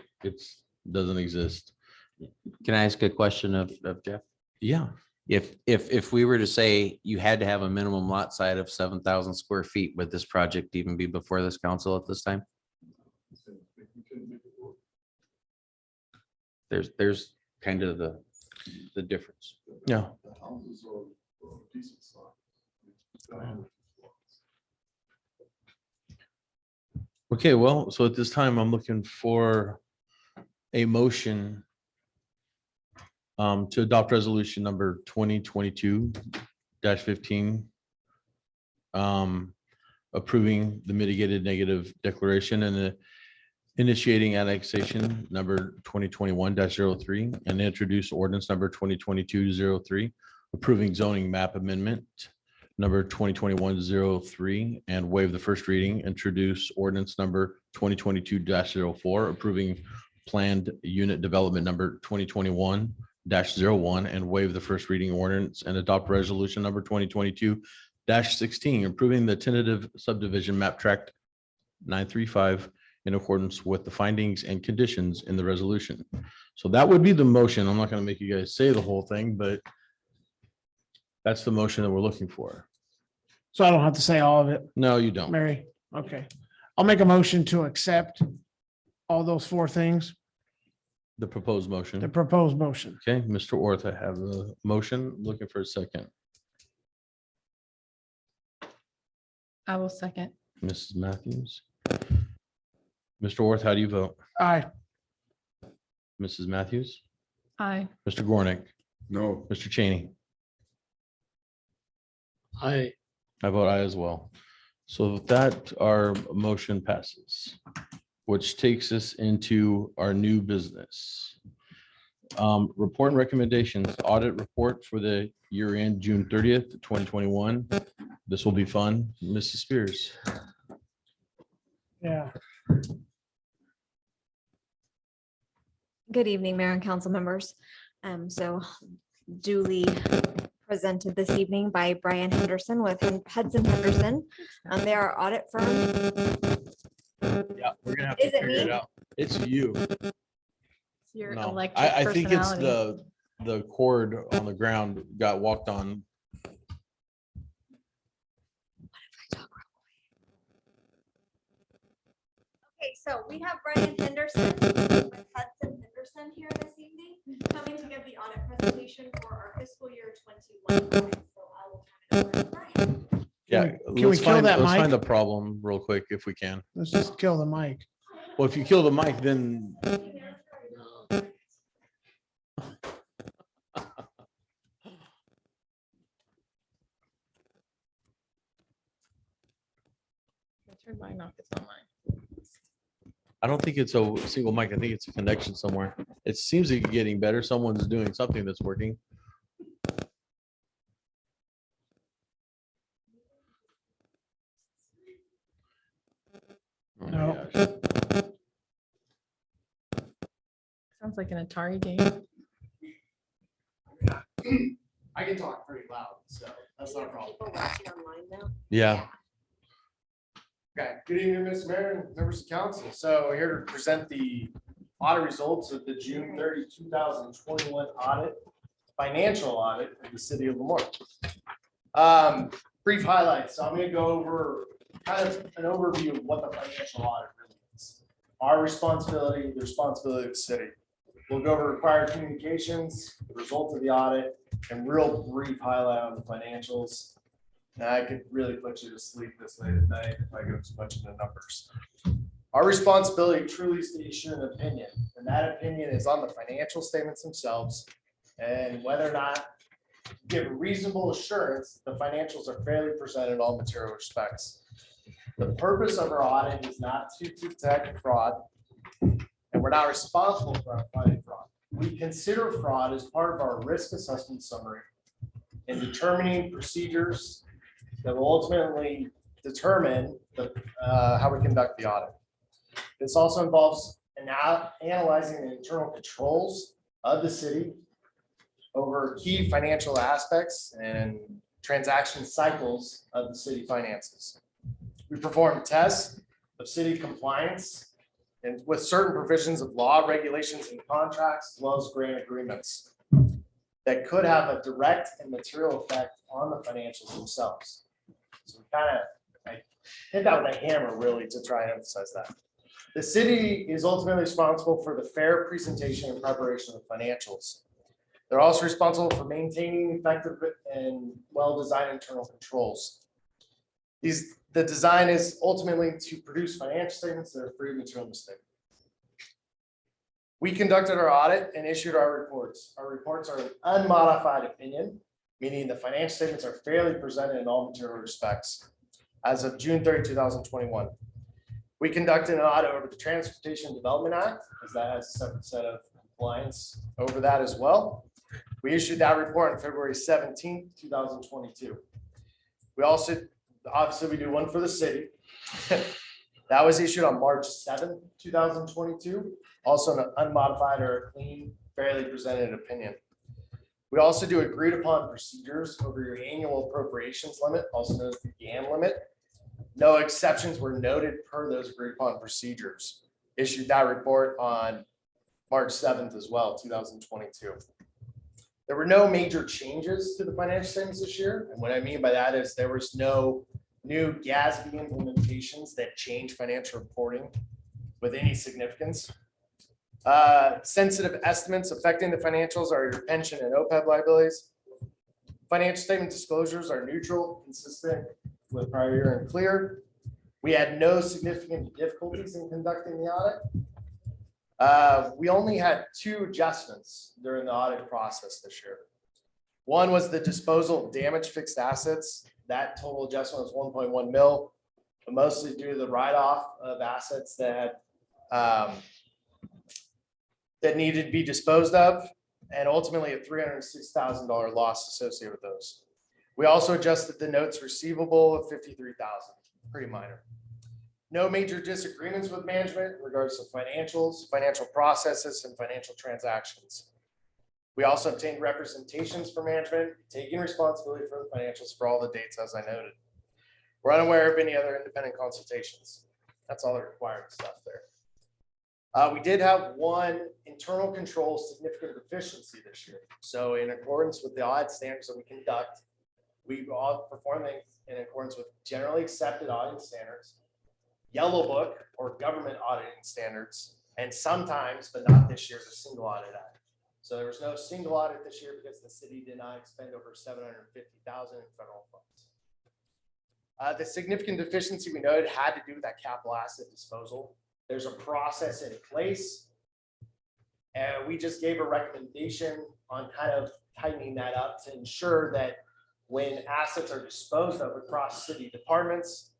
doesn't exist. Can I ask a question of Jeff? Yeah. If we were to say you had to have a minimum lot size of 7,000 square feet, would this project even be before this council at this time? There's kind of the difference. Yeah. The houses are decent size. Okay, well, so at this time, I'm looking for a motion to adopt resolution number 2022-15, approving the mitigated negative declaration and the initiating annexation number 2021-03 and introduce ordinance number 2022-03, approving zoning map amendment number 2021-03 and waive the first reading, introduce ordinance number 2022-04, approving planned unit development number 2021-01 and waive the first reading ordinance and adopt resolution number 2022-16, approving the tentative subdivision map tract 935 in accordance with the findings and conditions in the resolution. So that would be the motion. I'm not going to make you guys say the whole thing, but that's the motion that we're looking for. So I don't have to say all of it, No, you don't. Mary. Okay. I'll make a motion to accept all those four things, The proposed the motion. proposed motion. Okay, Mr. Orth, I have a motion. Looking for a second. I will second. Mrs. Matthews. Mr. Orth, how do you vote? Aye. Mrs. Matthews? Aye. Mr. Gornick? No. Mr. Cheney? I, I vote aye as well. So with that, our motion passes, which takes us into our new business. Report and recommendations, audit report for the year end June 30th, 2021. This will be fun. Mrs. Spears. Yeah. Good evening, Mayor and council members. So duly presented this evening by Brian Henderson with Hudson Henderson. They are audit firm. Yeah, we're gonna have Is to it figure it me? out. It's you. Your No, electric I think it's personality. the cord on the ground got walked on. Okay, so we have Brian Henderson with Hudson Henderson here this evening, coming to give the audit presentation for our fiscal year 21. So I will turn it over to Brian. Yeah, Can we let's kill find, that let's mic? find the problem real quick if we can. Let's just kill the mic. Well, if you kill the mic, then Turn mine off, it's not mine. I don't think it's a single mic. I think it's a connection somewhere. It seems to be getting better. Someone's doing something that's working. Oh my No. gosh. Sounds like an Atari game. I can talk pretty loud, so that's not a problem. People watching online though. Yeah. Okay, good evening, Mr. Mayor and members of council. So we're here to present the audit results of the June 30, 2021 audit, financial audit of the city of Lemoore. Brief highlights. So I'm going to go over kind of an overview of what the financial audit really is. Our responsibility, the responsibility of the city. We'll go over required communications, the results of the audit, and real brief highlight on the financials. Now, I could really put you to sleep this late at night if I go too much into numbers. Our responsibility truly is to issue an opinion, and that opinion is on the financial statements themselves and whether or not give reasonable assurance the financials are fairly presented in all material respects. The purpose of our audit is not to detect fraud, and we're not responsible for finding fraud. We consider fraud as part of our risk assessment summary in determining procedures that will ultimately determine how we conduct the audit. This also involves analyzing the internal controls of the city over key financial aspects and transaction cycles of the city finances. We perform tests of city compliance and with certain provisions of law, regulations, and contracts, as well as grant agreements that could have a direct and material effect on the financials themselves. So we kind of hit that with a hammer really to try and emphasize that. The city is ultimately responsible for the fair presentation and preparation of the financials. They're also responsible for maintaining effective and well-designed internal controls. The design is ultimately to produce financial statements that are free of material mistake. We conducted our audit and issued our reports. Our reports are an unmodified opinion, meaning the financial statements are fairly presented in all material respects. As of June 30, 2021, we conducted an audit over the Transportation Development Act, as that has a separate set of compliance over that as well. We issued that report on February 17, 2022. We also, obviously, we do one for the city. That was issued on March 7, 2022. Also an unmodified or clean, fairly presented opinion. We also do agreed upon procedures over your annual appropriations limit, also known as the GAN limit. No exceptions were noted per those agreed upon procedures. Issued that report on March 7th as well, 2022. There were no major changes to the financial statements this year. And what I mean by that is there was no new GASB implementations that change financial reporting with any significance. Sensitive estimates affecting the financials are your pension and OPEB liabilities. Financial statement disclosures are neutral, consistent with prior year and clear. We had no significant difficulties in conducting the audit. We only had 2 adjustments during the audit process this year. One was the disposal of damaged fixed assets. That total adjustment was 1.1 mil, but mostly due to the write-off of assets that needed to be disposed of, and ultimately a $306,000 loss associated with those. We also adjusted the notes receivable of 53,000, pretty minor. No major disagreements with management in regards to financials, financial processes, and financial transactions. We also obtained representations for management, taking responsibility for the financials for all the dates as I noted. We're unaware of any other independent consultations. That's all the required stuff there. We did have one internal control significant deficiency this year. So in accordance with the audit standards that we conduct, we all perform things in accordance with generally accepted auditing standards, Yellow Book or government auditing standards, and sometimes, but not this year, the Single Audit Act. So there was no single audit this year because the city did not expend over $750,000 in federal funds. The significant deficiency we noted had to do with that capital asset disposal. There's a process in place, and we just gave a recommendation on kind of tightening that up to ensure that when assets are disposed of across city departments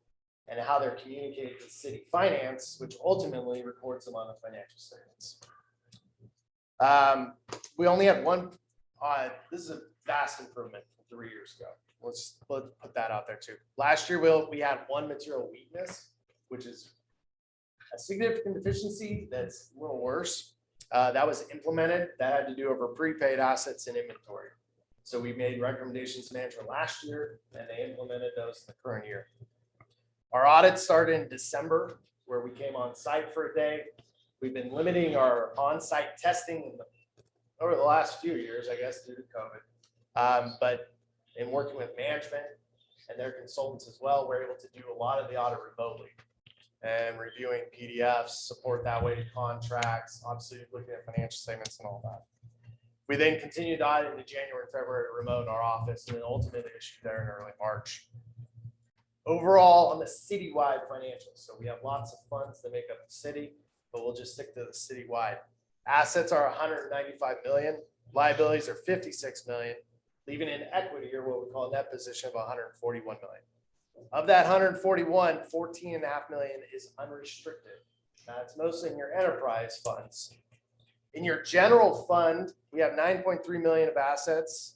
and how they're communicated to city finance, which ultimately records them on the financial statements. We only had one, this is a vast improvement from 3 years ago. Let's put that out there too. Last year, we had one material weakness, which is a significant deficiency that's a little worse. That was implemented. That had to do over prepaid assets and inventory. So we made recommendations to management last year, and they implemented those in the current year. Our audit started in December, where we came on site for a day. We've been limiting our on-site testing over the last few years, I guess, due to COVID. But in working with management and their consultants as well, we're able to do a lot of the audit remotely and reviewing PDFs, support that way contracts, obviously looking at financial statements and all that. We then continued to audit into January and February remote in our office, and then ultimately issued there in early March. Overall, on the citywide financials, so we have lots of funds that make up the city, but we'll just stick to the citywide. Assets are 195 million, liabilities are 56 million, leaving in equity or what we call a net position of 141 million. Of that 141, 14.5 million is unrestricted. That's mostly in your enterprise funds. In your general fund, we have 9.3 million of assets,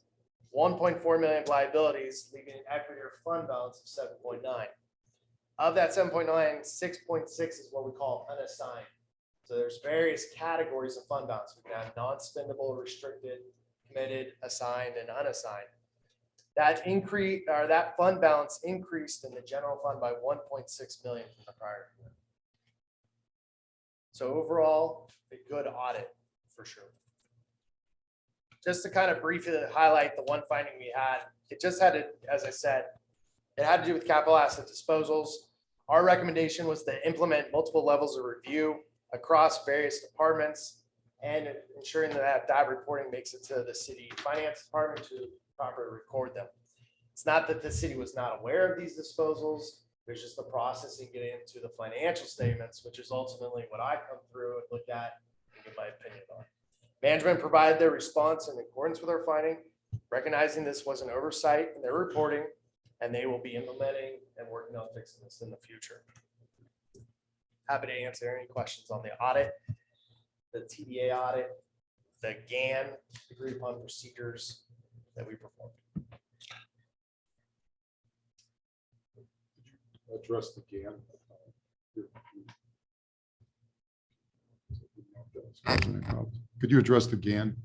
1.4 million of liabilities, leaving an equity or fund balance of 7.9. Of that 7.9, 6.6 is what we call unassigned. So there's various categories of fund balance. We can have non-spendable, restricted, committed, assigned, and unassigned. That increase or that fund balance increased in the general fund by 1.6 million from the prior year. So overall, a good audit for sure. Just to kind of briefly highlight the one finding we had, it just had to, as I said, it had to do with capital asset disposals. Our recommendation was to implement multiple levels of review across various departments and ensuring that reporting makes it to the city finance department to properly record them. It's not that the city was not aware of these disposals. There's just the processing getting into the financial statements, which is ultimately what I come through and look at and give my opinion on. Management provided their response in accordance with our finding, recognizing this was an oversight in their reporting, and they will be implementing and working on fixing this in the future. Happy to answer any questions on the audit, the TDA audit, the GAN, agreed upon procedures that we performed. Address the GAN. Could you address the GAN?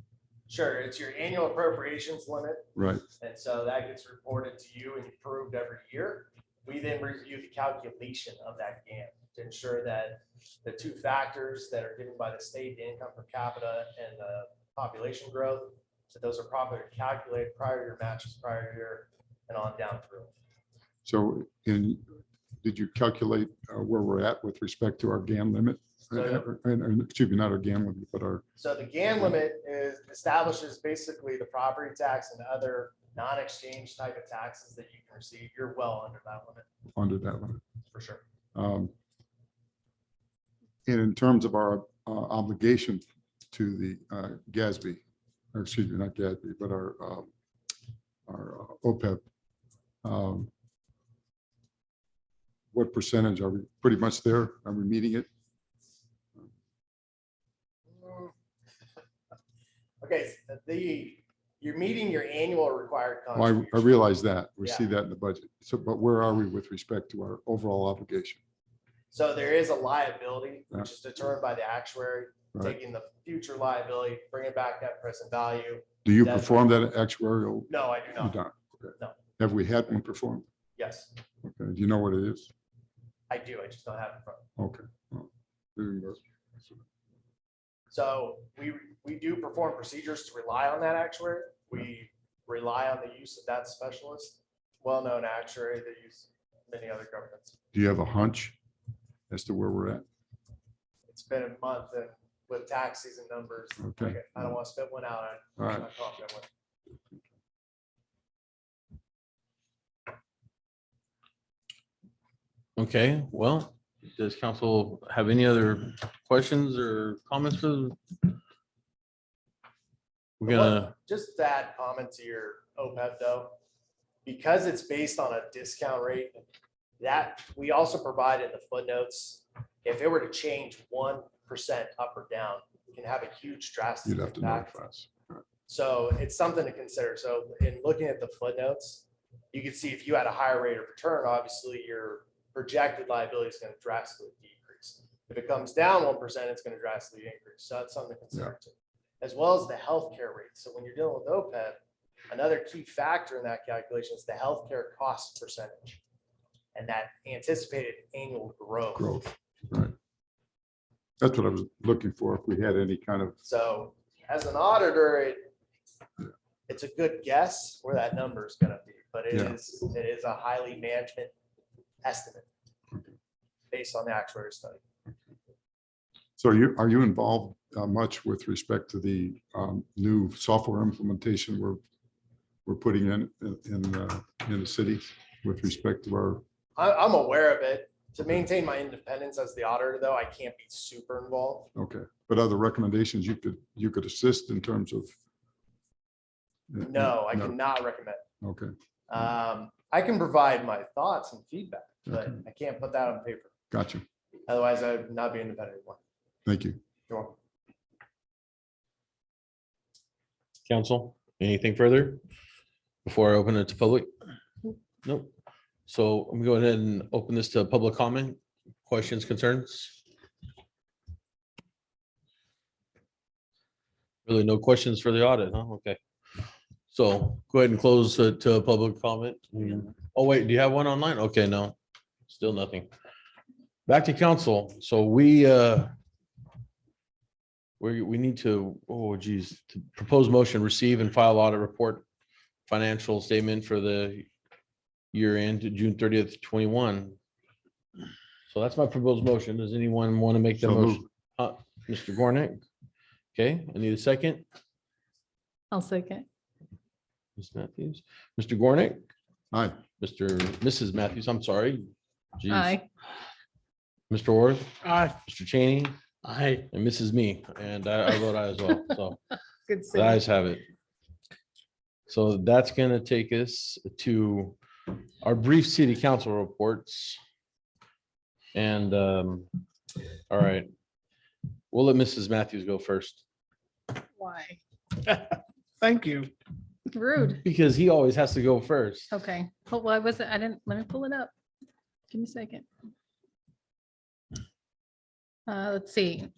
Sure, it's your annual appropriations limit. Right. And so that gets reported to you and approved every year. We then review the calculation of that GAN to ensure that the two factors that are given by the state, the income per capita and the population growth, that those are properly calculated prior year matches prior year and on down through. So in did you calculate where we're at with respect to our GAN limit? So- Excuse me, not our GAN limit, but our, So the GAN limit establishes basically the property tax and other non-exchange type of taxes that you can receive. You're well under that limit, under that limit. for sure. And in terms of our obligation to the GASB, or excuse me, not GASB, but our OPEB, what percentage are we pretty much there? Are we meeting it? Okay, you're meeting your annual required Well, contribution. I realize that. We see Yeah. that in the budget. So, but where are we with respect to our overall obligation? So there is a liability, Yeah. which is determined by the actuary, Right. taking the future liability, bringing back that present value. Do you That's- perform that actuarial? No, I do You not. don't? Okay. No. Have we had one performed? Yes, Okay. Do you know what it is? I do. I just don't have it in front. Okay. Well, there you go. So we do perform procedures to rely on that actuary. We rely on the use of that specialist, well-known actuary that use many other governments. Do you have a hunch as to where we're at? It's been a month and with tax season numbers, Okay. I don't want to spit one out. All right. I'm not confident with. Okay, well, does council have any other questions or comments for? We're gonna, Just to add comment to your OPEB though, because it's based on a discount rate, that we also provide in the footnotes, if it were to change 1% up or down, it can have a huge drastic You'd have to impact. notify us. So it's something to consider. So in looking at the footnotes, you can see if you had a higher rate of return, obviously your projected liability is going to drastically decrease. If it comes down 1%, it's going to drastically increase. So that's something to consider too. As well as the healthcare rate. So when you're dealing with OPEB, another key factor in that calculation is the healthcare cost percentage and that anticipated annual growth. Growth, right. That's what I was looking for, if we had any kind of, So as an auditor, it's a good guess where that number is gonna be, but it Yeah. is a highly management estimate based on the actuary study. so are you involved much with respect to the new software implementation we're putting in the city with respect to our, I'm aware of it. To maintain my independence as the auditor, though, I can't be super involved. okay, but other recommendations you could assist in terms of? No, I cannot recommend. Okay, I can provide my thoughts and feedback, but Okay. I can't put that on paper. gotcha. Otherwise, I would not be independent anymore. Thank you. You're welcome. council, anything further before I open it to public? Nope. So I'm going to go ahead and open this to public comment, questions, concerns. Really no questions for the audit, huh? Okay. So go ahead and close to a public comment. Oh, wait, do you have one online? Okay, no, still nothing. Back to council. So we need to, oh geez, to propose motion, receive and file audit report, financial statement for the year end to June 30th, 21. So that's my proposed motion. Does anyone want to make the So motion? Mr. Gornick? Okay, I need a second. I'll second. Ms. Matthews, Mr. Gornick, Aye. Mrs. Matthews, I'm sorry. Jeez. Aye. Mr. Orr, Aye. Mr. Cheney, Aye. and Mrs. Me, and I vote aye as well. So Good. the ayes have it. So that's gonna take us to our brief city council reports. And all right, we'll let Mrs. Matthews go first Why? Thank you. Rude. because he always has to go first. Okay. Oh, well, I didn't, let me pull it up. Give me a second. Let's see.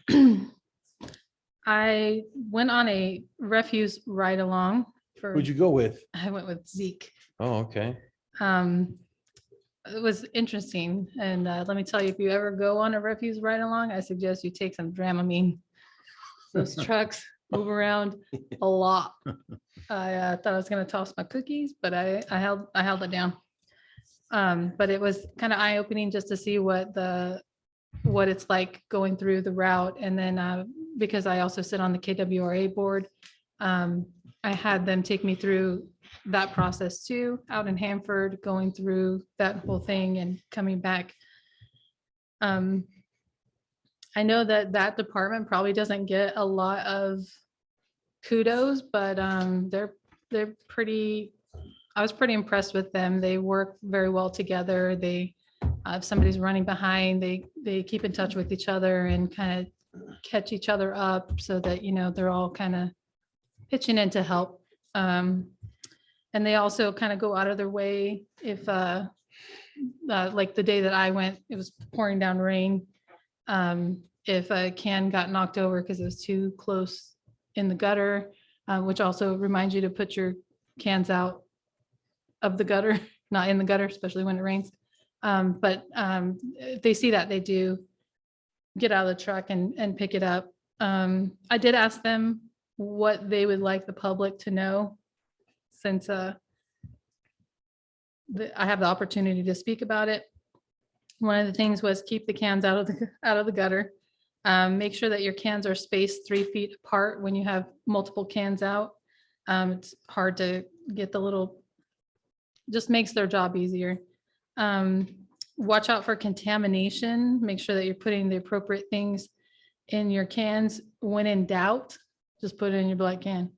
I went on a refuse ride along for, Who'd you go with? I went with Zeke. Oh, okay. It was interesting. And let me tell you, if you ever go on a refuse ride along, I suggest you take some Dramamine. Those trucks move around a lot. I thought I was gonna toss my cookies, but I held it down. But it was kind of eye-opening just to see what it's like going through the route. And then because I also sit on the KWRA board, I had them take me through that process too, out in Hanford, going through that whole thing and coming back. I know that department probably doesn't get a lot of kudos, but they're pretty, I was pretty impressed with them. They work very well together. They, if somebody's running behind, they keep in touch with each other and kind of catch each other up so that, you know, they're all kind of pitching in to help. And they also kind of go out of their way if, like the day that I went, it was pouring down rain. If a can got knocked over because it was too close in the gutter, which also reminds you to put your cans out of the gutter, not in the gutter, especially when it rains. But if they see that, they do get out of the truck and pick it up. I did ask them what they would like the public to know, since I have the opportunity to speak about it. One of the things was keep the cans out of the gutter. Make sure that your cans are spaced 3 feet apart when you have multiple cans out. It's hard to get the little, just makes their job easier. Watch out for contamination. Make sure that you're putting the appropriate things in your cans. When in doubt, just put it in your black can.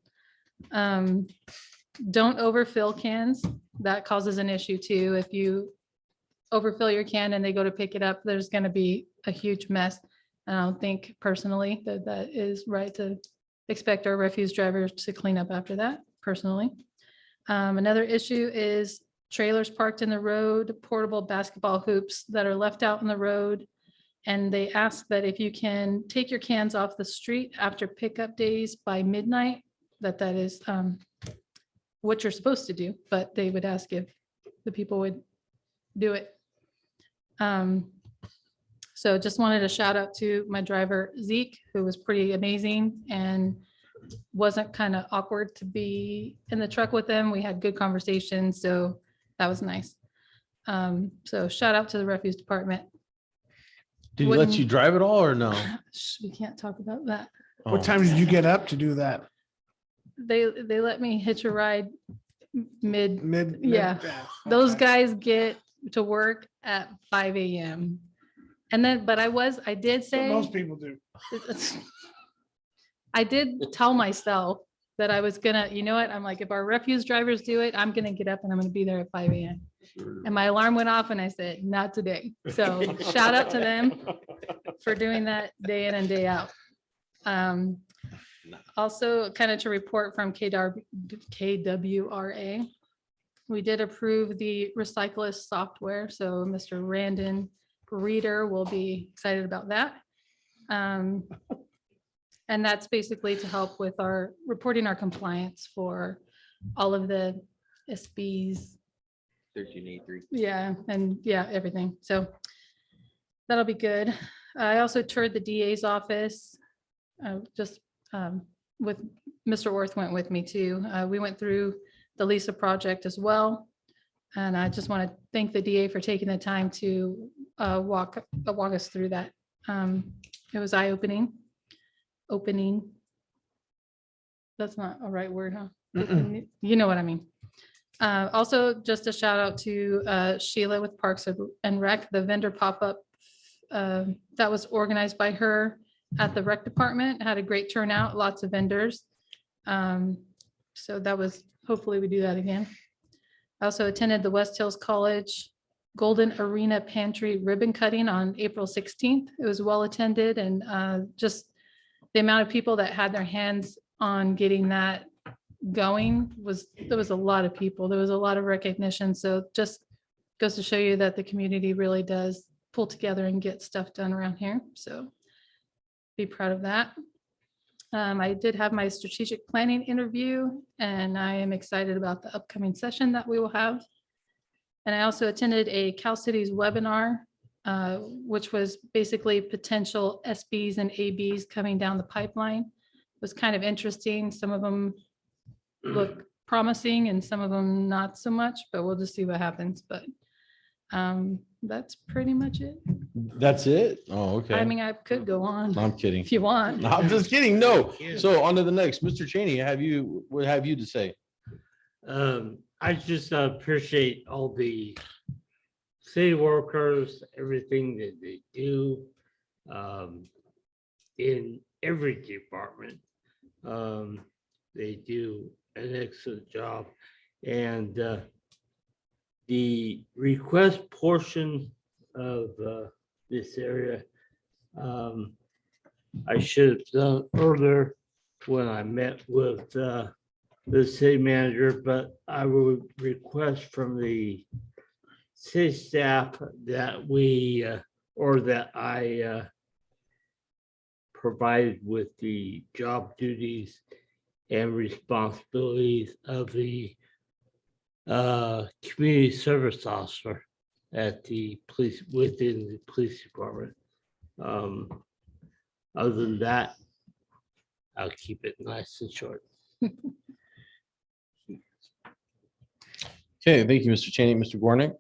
Don't overfill cans. That causes an issue too. If you overfill your can and they go to pick it up, there's going to be a huge mess. And I don't think personally that is right to expect our refuse drivers to clean up after that, personally. Another issue is trailers parked in the road, portable basketball hoops that are left out in the road. And they ask that if you can take your cans off the street after pickup days by midnight, that is what you're supposed to do, but they would ask if the people would do it. So just wanted to shout out to my driver, Zeke, who was pretty amazing and wasn't kind of awkward to be in the truck with them. We had good conversations, so that was nice. So shout out to the refuse department. Did he let you drive it all or no? We can't talk about that. What time did you get up to do that? They let me hitch a ride mid. Yeah. Those guys get to work at 5 a.m. And then, but I did say. Most people do. I did tell myself that I was gonna, you know what, I'm like, if our refuse drivers do it, I'm gonna get up and I'm gonna be there at 5 a.m. And my alarm went off and I said, not today. So shout out to them for doing that day in and day out. Also kind of to report from KWRA, we did approve the Recyclist software. So Mr. Randon Reader will be excited about that. And that's basically to help with our reporting our compliance for all of the SBs. 1383. Yeah, and yeah, everything. So that'll be good. I also toured the DA's office, with Mr. Orth went with me too. We went through the Lisa project as well. And I just want to thank the DA for taking the time to walk us through that. It was eye-opening. That's not a right word, huh? You know what I mean. Also, just a shout out to Sheila with Parks and Rec, the vendor pop-up that was organized by her at the rec department, had a great turnout, lots of vendors. So that was, hopefully we do that again. I also attended the West Hills College Golden Arena Pantry ribbon cutting on April 16th. It was well attended, and just the amount of people that had their hands on getting that going there was a lot of people. There was a lot of recognition. So just goes to show you that the community really does pull together and get stuff done around here. So be proud of that. I did have my strategic planning interview, and I am excited about the upcoming session that we will have. And I also attended a Cal Cities webinar, which was basically potential SBs and ABs coming down the pipeline. It was kind of interesting. Some of them look promising and some of them not so much, but we'll just see what happens. But That's pretty much it. That's it? Oh, I okay. mean, I could go on I'm kidding. if you want. No, I'm just kidding. No. So on to the next. Mr. Cheney, what have you to say? I just appreciate all the city workers, everything that they do in every department. They do an excellent job. And the request portion of this area, I should have done earlier when I met with the city manager, but I would request from the city staff that we, or that I provided with the job duties and responsibilities of the community service officer at the police, within the police department. Other than that, I'll keep it nice and short. Okay, thank you, Mr. Cheney. Mr. Gornick?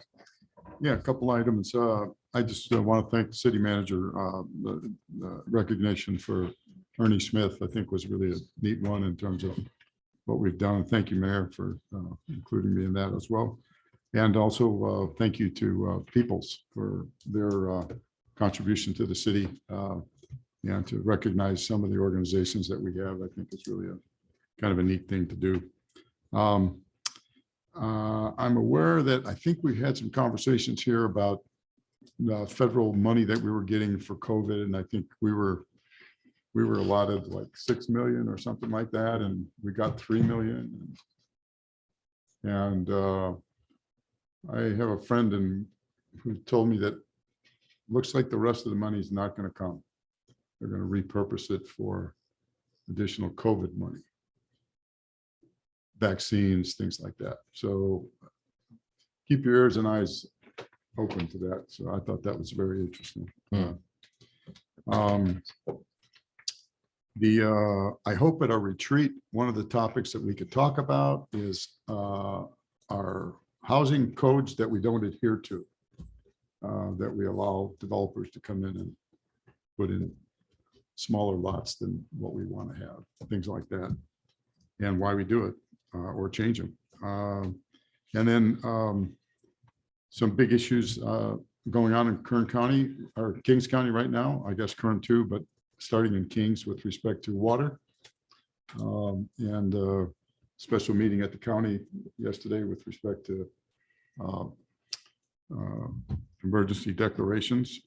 Yeah, a couple items. I just want to thank the city manager. The recognition for Ernie Smith, I think, was really a neat one in terms of what we've done. Thank you, Mayor, for including me in that as well. And also thank you to Peoples for their contribution to the city, and to recognize some of the organizations that we have. I think it's really a kind of a neat thing to do. I'm aware that I think we've had some conversations here about the federal money that we were getting for COVID, and I think we were allotted like 6 million or something like that, and we got 3 million. And I have a friend who told me that looks like the rest of the money is not going to come. They're going to repurpose it for additional COVID money, vaccines, things like that. So keep your ears and eyes open to that. So I thought that was very interesting. I hope at our retreat, one of the topics that we could talk about is our housing codes that we don't adhere to, that we allow developers to come in and put in smaller lots than what we want to have, things like that, and why we do it or change them. And then some big issues going on in Kern County or Kings County right now, I guess Kern too, but starting in Kings with respect to water. And special meeting at the county yesterday with respect to emergency declarations.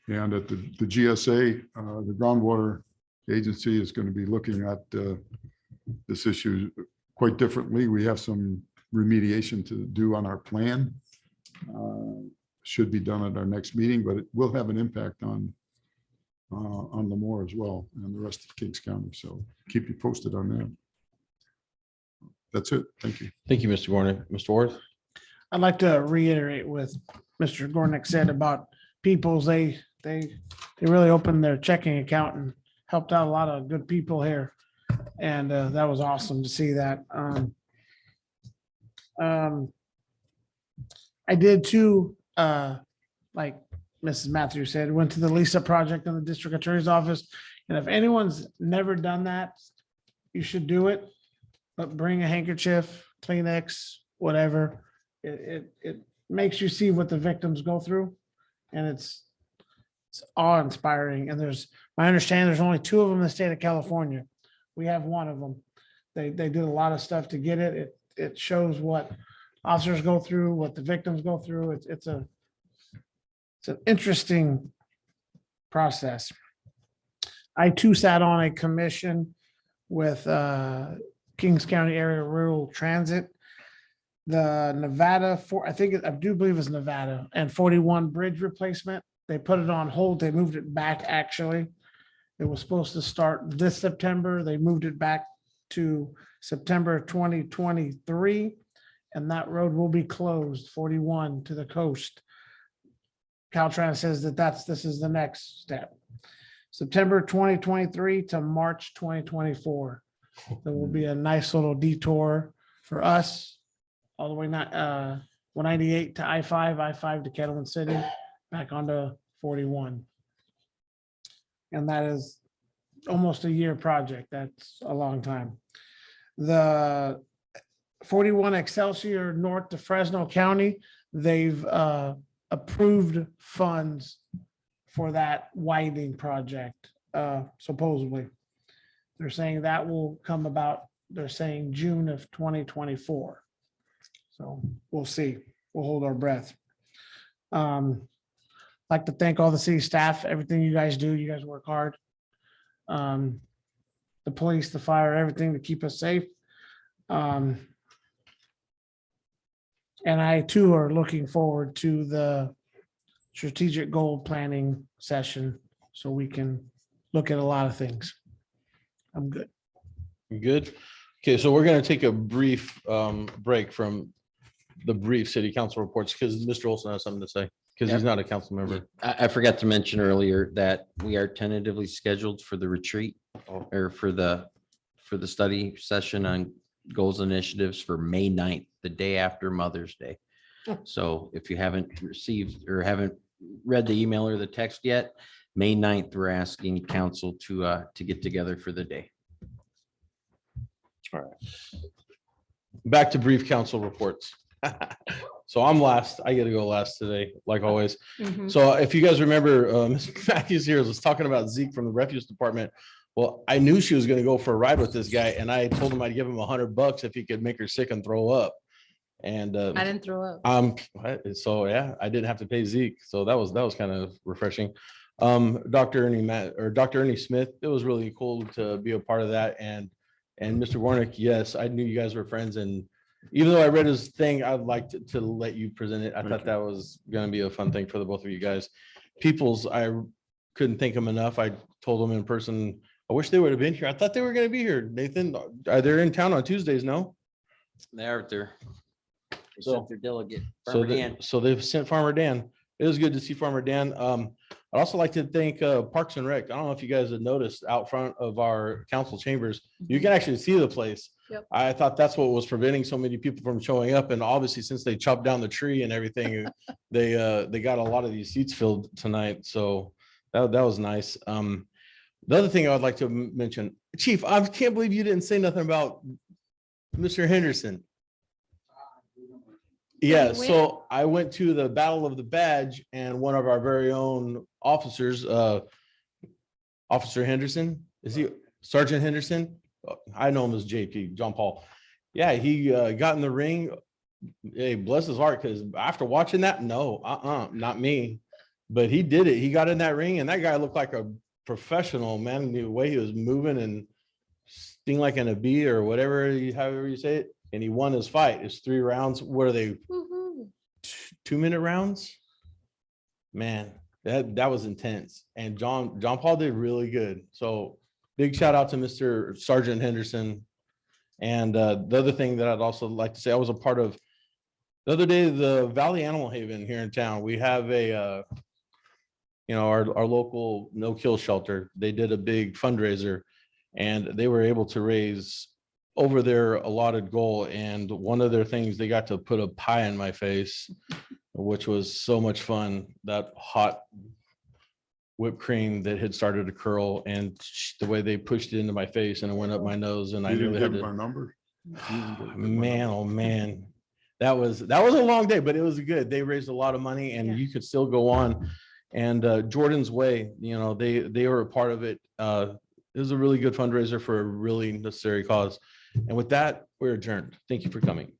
And at the GSA, the groundwater agency is going to be looking at this issue quite differently. We have some remediation to do on our plan. Should be done at our next meeting, but it will have an impact on Lemoore as well and the rest of Kings County. So keep you posted on that. That's it. Thank you. Thank you, Mr. Gornick. Mr. Ward? I'd like to reiterate what Mr. Gornick said about Peoples. They really opened their checking account and helped out a lot of good people here. And that was awesome to see that. I did too, like Mrs. Matthews said, went to the Lisa project in the district attorney's office. And if anyone's never done that, you should do it. But bring a handkerchief, Kleenex, whatever. It makes you see what the victims go through. And it's awe-inspiring. And my understanding, there's only 2 of them in the state of California. We have 1 of them. They did a lot of stuff to get it. It shows what officers go through, what the victims go through. It's an interesting process. I too sat on a commission with Kings County Area Rural Transit. The Nevada, I do believe it's Nevada, and 41 bridge replacement. They put it on hold. They moved it back, actually. It was supposed to start this September. They moved it back to September 2023, and that road will be closed, 41 to the coast. Caltrans says this is the next step. September 2023 to March 2024. There will be a nice little detour for us all the way 198 to I-5 to Kettleman City, back onto 41. And that is almost a year project. That's a long time. The 41 Excelsior north to Fresno County, they've approved funds for that widening project, supposedly. They're saying that will come about, they're saying June of 2024. So we'll see. We'll hold our breath. Like to thank all the city staff, everything you guys do. You guys work hard. The police, the fire, everything to keep us safe. And I too are looking forward to the strategic goal planning session so we can look at a lot of things. I'm good. You good? Okay, so we're gonna take a brief break from the brief city council reports because Mr. Olson has something to say because he's not a council member. I forgot to mention earlier that we are tentatively scheduled for the retreat or for the study session on goals and initiatives for May 9th, the day after Mother's Day. So if you haven't received or haven't read the email or the text yet, May 9th, we're asking council to get together for the day. All right. Back to brief council reports. So I'm last. I get to go last today, like always. So if you guys remember, Mr. Matthews here was talking about Zeke from the refuse department. Well, I knew she was going to go for a ride with this guy, and I told him I'd give him $100 if he could make her sick and throw up. And I didn't throw up. so yeah, I didn't have to pay Zeke. So that was kind of refreshing. Dr. Ernie Smith, it was really cool to be a part of that. And Mr. Warnick, yes, I knew you guys were friends. And even though I read his thing, I'd like to let you present it. I thought that was going to be a fun thing for the both of you guys. Peoples, I couldn't thank them enough. I told them in person, I wish they would have been here. I thought they were going to be here. Nathan, they're in town on Tuesdays, no? They are there. They So- sent their delegate. So, Farmer Dan. so they've sent Farmer Dan. It was good to see Farmer Dan. I'd also like to thank Parks and Rec. I don't know if you guys have noticed out front of our council chambers, you can actually see the place. Yep. I thought that's what was preventing so many people from showing up. And obviously, since they chopped down the tree and everything, they got a lot of these seats filled tonight. So that was nice. The other thing I would like to mention, Chief, I can't believe you didn't say nothing about Mr. Henderson. Yeah, so I went to the Battle of the Badge and one of our very own officers, Officer Henderson, is he Sergeant Henderson? I know him as JP, John Paul. Yeah, he got in the ring. Hey, bless his heart, because after watching that, no, not me. But he did it. He got in that ring and that guy looked like a professional, man. The way he was moving and sting like in a bee or whatever, however you say it. And he won his fight. It's 3 rounds. What are they? 2-minute rounds? Man, that was intense. And John Paul did really good. So big shout out to Mr. Sergeant Henderson. And the other thing that I'd also like to say, I was a part of the other day, the Valley Animal Haven here in town. We have a, our local no-kill shelter. They did a big fundraiser and they were able to raise over their allotted goal. And one of their things, they got to put a pie in my face, which was so much fun. That hot whipped cream that had started to curl and the way they pushed it into my face and it went up my nose and I You didn't really had give to. my number. Man, oh man. That was a long day, but it was good. They raised a lot of money and you could still go on. And Jordan's Way, they were a part of it. It was a really good fundraiser for a really necessary cause. And with that, we're adjourned. Thank you for coming.